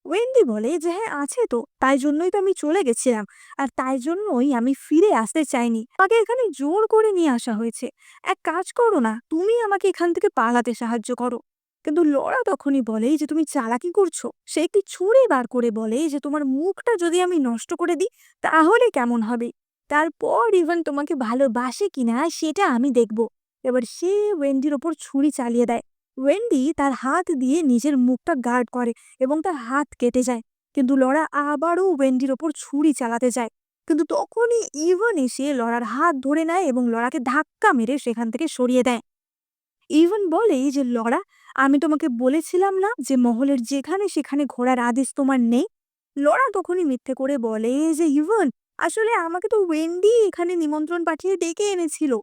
ওয়েন্ডি বলে যে হ্যাঁ আছে তো, তাই জন্যই তো আমি চলে গেছিলাম, আর তাই জন্যই আমি ফিরে আসতে চাইনি, আমাকে এখানে জোর করে নিয়ে আসা হয়েছে। এক কাজ করো না, তুমি আমাকে এখান থেকে পালাতে সাহায্য করো। কিন্তু লরা তখনই বলে যে তুমি চালাকি করছো। সে একটি ছুরি বার করে বলে যে তোমার মুখটা যদি আমি নষ্ট করে দিই তাহলে কেমন হবে, তারপর ইভেন তোমাকে ভালোবাসে কিনা সেটা আমি দেখব। এবার সে ওয়েন্ডির ওপর ছুরি চালিয়ে দেয়। ওয়েন্ডি তার হাত দিয়ে নিজের মুখটা গার্ড করে এবং তার হাত কেটে যায়। কিন্তু লরা আবারও ওয়েন্ডির ওপর ছুরি চালাতে যায়। কিন্তু তখনই ইভান এসে লরার হাত ধরে নেয় এবং লরাকে ধাক্কা মেরে সেখান থেকে সরিয়ে দেয়। ইভান বলে যে লরা, আমি তোমাকে বলেছিলাম না যে মহলের যেখানে সেখানে ঘোরার আদেশ তোমার নেই? লরা তখনই মিথ্যে করে বলে যে ইভান, আসলে আমাকে তো ওয়েন্ডি এখানে নিমন্ত্রণ পাঠিয়ে ডেকে এনেছিল।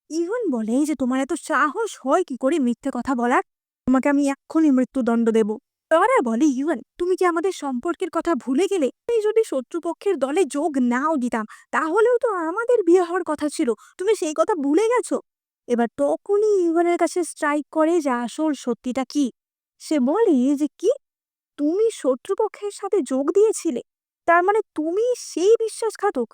ইভান বলে যে তোমার এত সাহস হয় কি করে মিথ্যে কথা বলার, তোমাকে আমি এক্ষুনি মৃত্যুদণ্ড দেব। লরা বলে ইভান, তুমি কি আমাদের সম্পর্কের কথা ভুলে গেলে? এই যদি শত্রুপক্ষের দলে যোগ নাও দিতাম তাহলেও তো আমাদের বিয়ে হওয়ার কথা ছিল, তুমি সেই কথা ভুলে গেছো? এবার তখনই ইভানের কাছে স্ট্রাইক করে যে আসল সত্যিটা কি। সে বলে যে কি, তুমি শত্রুপক্ষের সাথে যোগ দিয়েছিলে, তার মানে তুমি সেই বিশ্বাসঘাতক।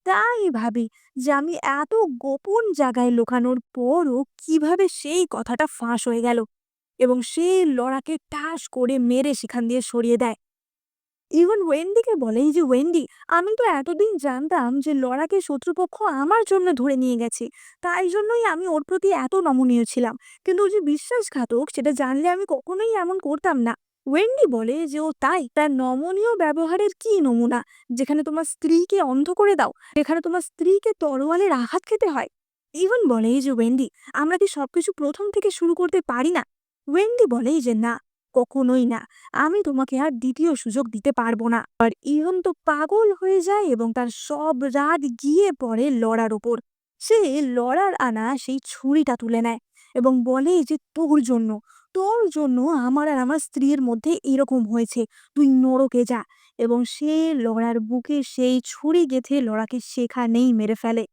তাই ভাবি যে আমি এত গোপন জায়গায় লুকানোর পরও কিভাবে সেই কথাটা ফাঁস হয়ে গেল, এবং সে লরাকে ঠাস করে মেরে সেখান দিয়ে সরিয়ে দেয়। ইভেন ওয়েন্ডিকে বলে যে ওয়েন্ডি, আমি তো এতদিন জানতাম যে লরাকে শত্রুপক্ষ আমার জন্য ধরে নিয়ে গেছে, তাই জন্যই আমি ওর প্রতি এত নমনীয় ছিলাম। কিন্তু ও যে বিশ্বাসঘাতক সেটা জানলে আমি কখনোই এমন করতাম না। ওয়েন্ডি বলে যে ও তাই, তার নমনীয় ব্যবহারের কি নমুনা, যেখানে তোমার স্ত্রীকে অন্ধ করে দাও, যেখানে তোমার স্ত্রীকে তরোয়ালের আঘাত খেতে হয়। ইভেন বলে যে ওয়েন্ডি, আমরা কি সবকিছু প্রথম থেকে শুরু করতে পারি না? ওয়েন্ডি বলে যে না, কখনোই না, আমি তোমাকে আর দ্বিতীয় সুযোগ দিতে পারবো না। আর ইহন তো পাগল হয়ে যায় এবং তার সব রাত গিয়ে পড়ে লড়ার ওপর। সে লড়ার আনা সেই ছুরিটা তুলে নেয় এবং বলে যে তোর জন্য আমার আর আমার স্ত্রীর মধ্যে এরকম হয়েছে, তুই নরকে যা। এবং সে লড়ার বুকে সেই ছুরি গেঁথে লড়াকে সেখানেই মেরে ফেলে।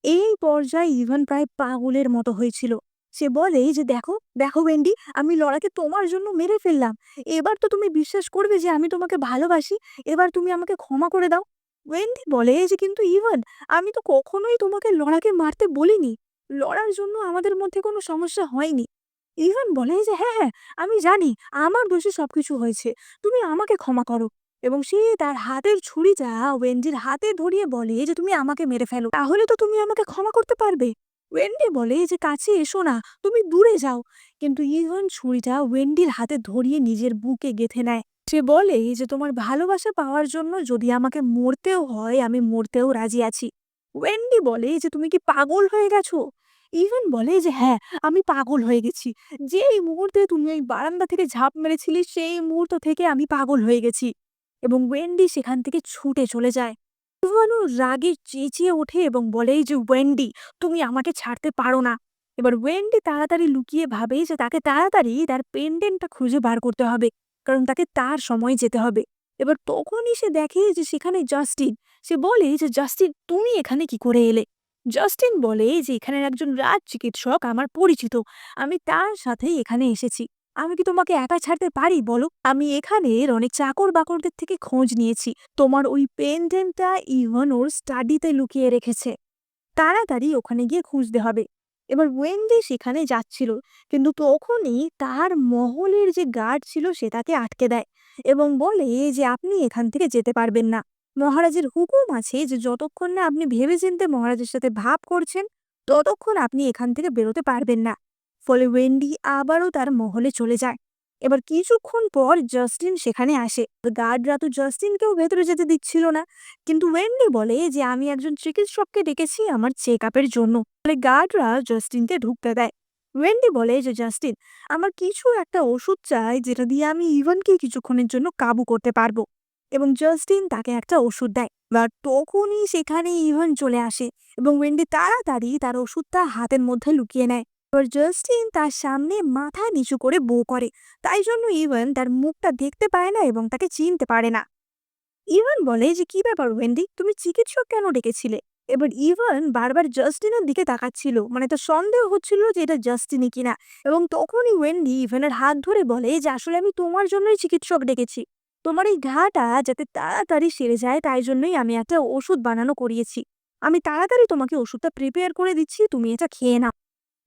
এই পর্যায়ে ইভান প্রায় পাগলের মতো হয়েছিল। সে বলে যে দেখো, দেখো ওয়েন্ডি, আমি লরাকে তোমার জন্য মেরে ফেললাম। এবার তো তুমি বিশ্বাস করবে যে আমি তোমাকে ভালোবাসি। এবার তুমি আমাকে ক্ষমা করে দাও। ওয়েন্ডি বলে যে কিন্তু ইভান, আমি তো কখনোই তোমাকে লরাকে মারতে বলিনি। লড়ার জন্য আমাদের মধ্যে কোনো সমস্যা হয়নি। ইভান বলে যে হ্যাঁ হ্যাঁ, আমি জানি আমার দোষে সবকিছু হয়েছে, তুমি আমাকে ক্ষমা করো। এবং সে তার হাতের ছুরিটা ওয়েন্ডির হাতে ধরিয়ে বলে যে তুমি আমাকে মেরে ফেলো, তাহলে তো তুমি আমাকে ক্ষমা করতে পারবে। ওয়েন্ডি বলে যে কাছে এসো না, তুমি দূরে যাও। কিন্তু ইভান ছুরিটা ওয়েন্ডির হাতে ধরিয়ে নিজের বুকে গেঁথে নেয়। সে বলে যে তোমার ভালোবাসা পাওয়ার জন্য যদি আমাকে মরতেও হয়, আমি মরতেও রাজি আছি। ওয়েন্ডি বলে যে তুমি কি পাগল হয়ে গেছো? ইভান বলে যে হ্যাঁ, আমি পাগল হয়ে গেছি। যেই মুহূর্তে তুমি ওই বারান্দা থেকে ঝাঁপ মেরেছিলে সেই মুহূর্ত থেকে আমি পাগল হয়ে গেছি। এবং ওয়েন্ডি সেখান থেকে ছুটে চলে যায়। ইভানও রাগে চেঁচিয়ে ওঠে এবং বলে যে ওয়েন্ডি, তুমি আমাকে ছাড়তে পারো না। এবার ওয়েন্ডি তাড়াতাড়ি লুকিয়ে ভাবে যে তাকে তাড়াতাড়ি তার পেন্ডেন্টটা খুঁজে বার করতে হবে, কারণ তাকে তার সময় যেতে হবে। এবার তখনই সে দেখে যে সেখানে জাস্টিন। সে বলে যে জাস্টিন, তুমি এখানে কি করে এলে? জাস্টিন বলে যে এখানের একজন রাজ চিকিৎসক আমার পরিচিত, আমি তার সাথে এখানে এসেছি। আমি কি তোমাকে একা ছাড়তে পারি বলো? আমি এখানের অনেক চাকর বাকরদের থেকে খোঁজ নিয়েছি, তোমার ওই পেন্ডেন্টটা ইভান ওর স্টাডিতে লুকিয়ে রেখেছে। তাড়াতাড়ি ওখানে গিয়ে খুঁজতে হবে। এবার ওয়েন্ডি সেখানে যাচ্ছিল, কিন্তু তখনই তার মহলের যে গার্ড ছিল সে তাকে আটকে দেয় এবং বলে যে আপনি এখান থেকে যেতে পারবেন না। মহারাজের হুকুম আছে যে যতক্ষণ না আপনি ভেবেচিন্তে মহারাজের সাথে ভাব করছেন, ততক্ষণ আপনি এখান থেকে বেরোতে পারবেন না। ফলে ওয়েন্ডি আবারও তার মহলে চলে যায়। এবার কিছুক্ষণ পর জাস্টিন সেখানে আসে। গার্ডরা তো জাস্টিনকেও ভেতরে যেতে দিচ্ছিল না, কিন্তু ওয়েন্ডি বলে যে আমি একজন চিকিৎসককে ডেকেছি আমার চেক আপের জন্য। ফলে গার্ডরা জাস্টিনকে ঢুকতে দেয়। ওয়েন্ডি বলে যে জাস্টিন, আমার কিছু একটা ওষুধ চাই যেটা দিয়ে আমি ইভানকে কিছুক্ষণের জন্য কাবু করতে পারবো। এবং জাস্টিন তাকে একটা ওষুধ দেয়। বা তখনই সেখানে ইভান চলে আসে এবং ওয়েন্ডি তাড়াতাড়ি তার ওষুধটা হাতের মধ্যে লুকিয়ে নেয়। এবার জাস্টিন তার সামনে মাথা নিচু করে বো করে, তাই জন্য ইভান তার মুখটা দেখতে পায় না এবং তাকে চিনতে পারে না। ইভান বলে যে কি ব্যাপার ওয়েন্ডি, তুমি চিকিৎসক কেন ডেকেছিলে? এবার ইভান বারবার জাস্টিনের দিকে তাকাচ্ছিল, মানে তার সন্দেহ হচ্ছিল যে এটা জাস্টিনই কিনা। এবং তখনই ওয়েন্ডি ইভানের হাত ধরে বলে যে আসলে আমি তোমার জন্যই চিকিৎসক ডেকেছি, তোমার এই ঘাটা যাতে তাড়াতাড়ি সেরে যায় তাই জন্যই আমি একটা ওষুধ বানানো করিয়েছি। আমি তাড়াতাড়ি তোমাকে ওষুধটা প্রিপেয়ার করে দিচ্ছি, তুমি এটা খেয়ে নাও।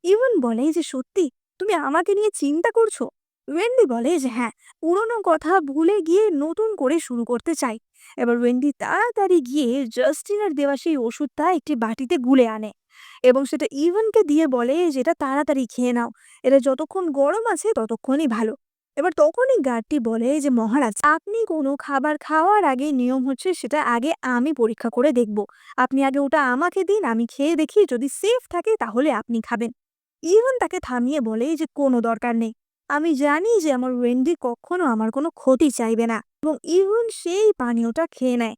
ইভান বলে যে সত্যি, তুমি আমাকে নিয়ে চিন্তা করছো? ওয়েন্ডি বলে যে হ্যাঁ, পুরোনো কথা ভুলে গিয়ে নতুন করে শুরু করতে চাই। এবার ওয়েন্ডি তাড়াতাড়ি গিয়ে জাস্টিনের দেওয়া সেই ওষুধটা একটি বাটিতে গুলে আনে এবং সেটা ইভানকে দিয়ে বলে যেটা তাড়াতাড়ি খেয়ে নাও, এটা যতক্ষণ গরম আছে ততক্ষণই ভালো। এবার তখনই গার্ডটি বলে যে মহারাজ, আপনি কোনো খাবার খাওয়ার আগে নিয়ম হচ্ছে সেটা আগে আমি পরীক্ষা করে দেখব। আপনি আগে ওটা আমাকে দিন, আমি খেয়ে দেখি, যদি সেফ থাকে তাহলে আপনি খাবেন। ইভান তাকে থামিয়ে বলে যে কোনো দরকার নেই, আমি জানি যে আমার ওয়েন্ডি কখনো আমার কোনো ক্ষতি চাইবে না। এবং ইভান সেই পানীয়টা খেয়ে নেয়।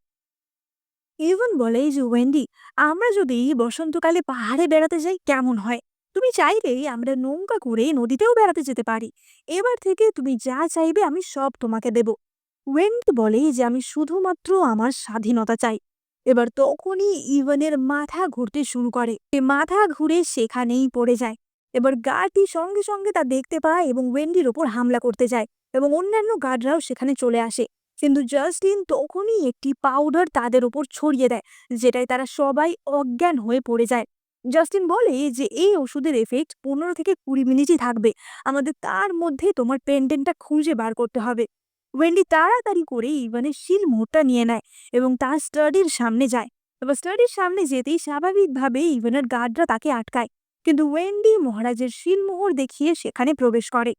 ইভান বলে যে ওয়েন্ডি, আমরা যদি বসন্তকালে পাহাড়ে বেড়াতে যাই কেমন হয়? তুমি চাইলেই আমরা নৌকা করে নদীতেও বেড়াতে যেতে পারি। এবার থেকে তুমি যা চাইবে আমি সব তোমাকে দেব। ওয়েন্ডি বলে যে আমি শুধুমাত্র আমার স্বাধীনতা চাই। এবার তখনই ইভানের মাথা ঘুরতে শুরু করে, সে মাথা ঘুরে সেখানেই পড়ে যায়। এবার গার্ডটি সঙ্গে সঙ্গে তা দেখতে পায় এবং ওয়েন্ডির ওপর হামলা করতে যায় এবং অন্যান্য গার্ডরাও সেখানে চলে আসে। কিন্তু জাস্টিন তখনই একটি পাউডার তাদের ওপর ছড়িয়ে দেয়, যেটায় তারা সবাই অজ্ঞান হয়ে পড়ে যায়। জাস্টিন বলে যে এই ওষুধের এফেক্ট 15 থেকে 20 মিনিটই থাকবে, আমাদের তার মধ্যে তোমার পেন্ডেন্টটা খুঁজে বার করতে হবে। ওয়েন্ডি তাড়াতাড়ি করে ইভানের শিল মোড়টা নিয়ে নেয় এবং তার স্টাডির সামনে যায়। এবার স্টাডির সামনে যেতেই স্বাভাবিকভাবে ইভানের গার্ডরা তাকে আটকায়, কিন্তু ওয়েন্ডি মহারাজের শিলমোহর দেখিয়ে সেখানে প্রবেশ করে।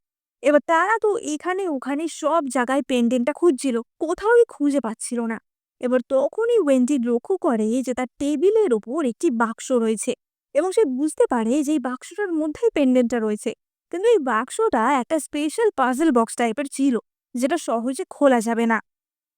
এবার তারা তো এখানে ওখানে সব জায়গায় পেন্ডেন্টটা খুঁজছিল, কোথাওই খুঁজে পাচ্ছিল না। এবার তখনই ওয়েন্ডি লক্ষ্য করে যে তার টেবিলের ওপর একটি বাক্স রয়েছে এবং সে বুঝতে পারে যে এই বাক্সটার মধ্যেই পেন্ডেন্টটা রয়েছে। কিন্তু এই বাক্সটা একটা স্পেশাল পাজল বক্স টাইপের ছিল, যেটা সহজে খোলা যাবে না।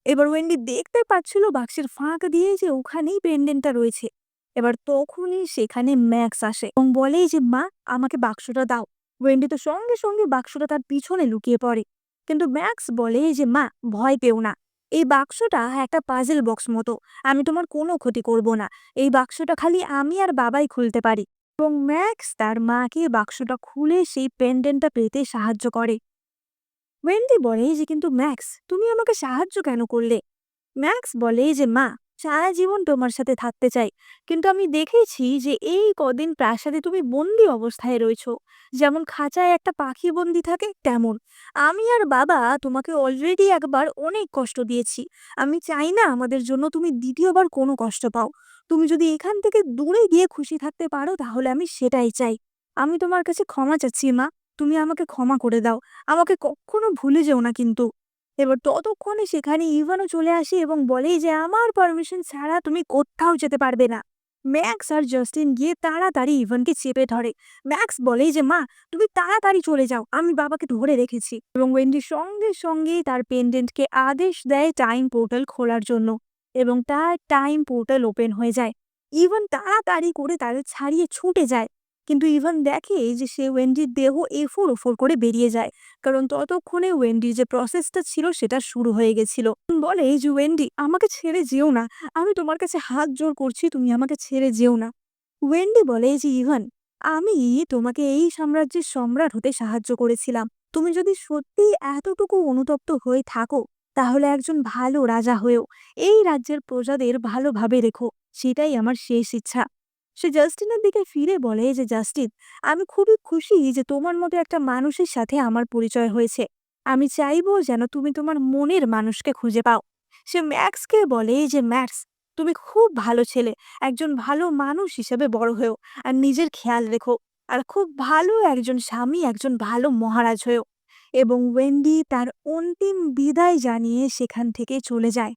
এবার ওয়েন্ডি দেখতে পাচ্ছিল বাক্সের ফাঁক দিয়ে যে ওখানেই পেন্ডেন্টটা রয়েছে। এবার তখনই সেখানে ম্যাক্স আসে এবং বলে যে মা, আমাকে বাক্সটা দাও। ওয়েন্ডি তো সঙ্গে সঙ্গে বাক্সটা তার পিছনে লুকিয়ে পড়ে, কিন্তু ম্যাক্স বলে যে মা, ভয় পেও না, এই বাক্সটা একটা পাজল বক্স মতো, আমি তোমার কোনো ক্ষতি করব না। এই বাক্সটা খালি আমি আর বাবাই খুলতে পারি। এবং ম্যাক্স তার মাকে বাক্সটা খুলে সেই পেন্ডেন্টটা পেতে সাহায্য করে। ওয়েন্ডি বলে যে কিন্তু ম্যাক্স, তুমি আমাকে সাহায্য কেন করলে? ম্যাক্স বলে যে মা, সারা জীবন তোমার সাথে থাকতে চাই, কিন্তু আমি দেখেছি যে এই কদিন প্রাসাদে তুমি বন্দি অবস্থায় রয়েছো, যেমন খাঁচায় একটা পাখি বন্দি থাকে তেমন। আমি আর বাবা তোমাকে অলরেডি একবার অনেক কষ্ট দিয়েছি, আমি চাই না আমাদের জন্য তুমি দ্বিতীয়বার কোনো কষ্ট পাও। তুমি যদি এখান থেকে দূরে গিয়ে খুশি থাকতে পারো তাহলে আমি সেটাই চাই। আমি তোমার কাছে ক্ষমা চাচ্ছি মা, তুমি আমাকে ক্ষমা করে দাও, আমাকে কখনো ভুলে যেও না কিন্তু। এবার ততক্ষণে সেখানে ইভানও চলে আসে এবং বলে যে আমার পারমিশন ছাড়া তুমি কোথাও যেতে পারবে না। ম্যাক্স আর জাস্টিন গিয়ে তাড়াতাড়ি ইভানকে চেপে ধরে। ম্যাক্স বলে যে মা, তুমি তাড়াতাড়ি চলে যাও, আমি বাবাকে ধরে রেখেছি। এবং ওয়েন্ডি সঙ্গে সঙ্গে তার পেন্ডেন্টকে আদেশ দেয় টাইম পোর্টাল খোলার জন্য, এবং তার টাইম পোর্টাল ওপেন হয়ে যায়। ইভান তাড়াতাড়ি করে তাদের ছাড়িয়ে ছুটে যায়, কিন্তু ইভান দেখে যে সে ওয়েন্ডির দেহ এফোর ওফোর করে বেরিয়ে যায়, কারণ ততক্ষণে ওয়েন্ডির যে প্রসেসটা ছিল সেটা শুরু হয়ে গেছিল। বলে যে ওয়েন্ডি, আমাকে ছেড়ে যেও না, আমি তোমার কাছে হাত জোড় করছি, তুমি আমাকে ছেড়ে যেও না। ওয়েন্ডি বলে যে ইভান, আমি তোমাকে এই সাম্রাজ্যের সম্রাট হতে সাহায্য করেছিলাম, তুমি যদি সত্যি এতটুকু অনুতপ্ত হয়ে থাকো তাহলে একজন ভালো রাজা হয়েও এই রাজ্যের প্রজাদের ভালোভাবে রেখো, সেটাই আমার শেষ ইচ্ছা। সে জাস্টিনের দিকে ফিরে বলে যে জাস্টিন, আমি খুবই খুশি যে তোমার মতো একটা মানুষের সাথে আমার পরিচয় হয়েছে। আমি চাইবো যেন তুমি তোমার মনের মানুষকে খুঁজে পাও। সে ম্যাক্সকে বলে যে ম্যাক্স, তুমি খুব ভালো ছেলে, একজন ভালো মানুষ হিসেবে বড় হয়েও, আর নিজের খেয়াল রেখো, আর খুব ভালো একজন স্বামী, একজন ভালো মহারাজ হয়েও। এবং ওয়েন্ডি তার অন্তিম বিদায় জানিয়ে সেখান থেকে চলে যায়।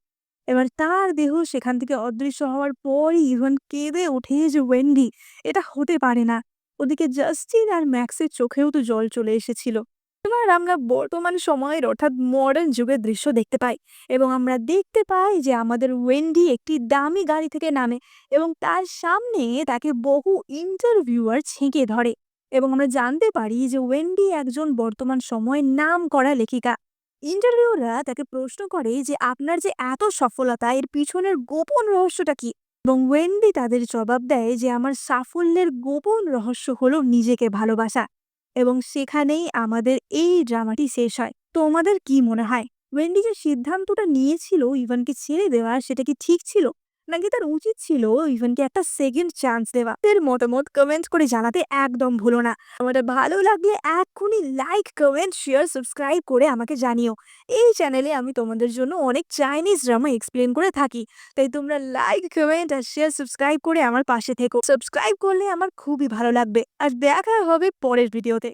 এবার তার দেহ সেখান থেকে অদৃশ্য হওয়ার পরই ইভান কেঁদে ওঠে যে ওয়েন্ডি, এটা হতে পারে না। ওদিকে জাস্টিন আর ম্যাক্সের চোখেও তো জল চলে এসেছিল। এবার আমরা বর্তমান সময়ের অর্থাৎ মডার্ন যুগের দৃশ্য দেখতে পাই, এবং আমরা দেখতে পাই যে আমাদের ওয়েন্ডি একটি দামি গাড়ি থেকে নামে এবং তার সামনে তাকে বহু ইন্টারভিউয়ার ছেঁকে ধরে, এবং আমরা জানতে পারি যে ওয়েন্ডি একজন বর্তমান সময়ের নাম করা লেখিকা। ইন্টারভিউরা তাকে প্রশ্ন করে যে আপনার যে এত সফলতা, এর পিছনের গোপন রহস্যটা কি? এবং ওয়েন্ডি তাদের জবাব দেয় যে আমার সাফল্যের গোপন রহস্য হলো নিজেকে ভালোবাসা। এবং সেখানেই আমাদের এই ড্রামাটি শেষ হয়। তোমাদের কি মনে হয়, ওয়েন্ডি যে সিদ্ধান্তটা নিয়েছিল ইভানকে ছেড়ে দেওয়া, সেটা কি ঠিক ছিল, নাকি তার উচিত ছিল ইভানকে একটা সেকেন্ড চান্স দেওয়া? এর মতামত কমেন্ট করে জানাতে একদম ভুলো না। আমাদের ভালো লাগলে এক্ষুনি লাইক, কমেন্ট, শেয়ার, সাবস্ক্রাইব করে আমাকে জানিও। এই চ্যানেলে আমি তোমাদের জন্য অনেক চাইনিজ ড্রামা এক্সপ্লেন করে থাকি, তাই তোমরা লাইক, কমেন্ট আর শেয়ার, সাবস্ক্রাইব করে আমার পাশে থেকো। সাবস্ক্রাইব করলে আমার খুবই ভালো লাগবে। আর দেখা হবে পরের ভিডিওতে।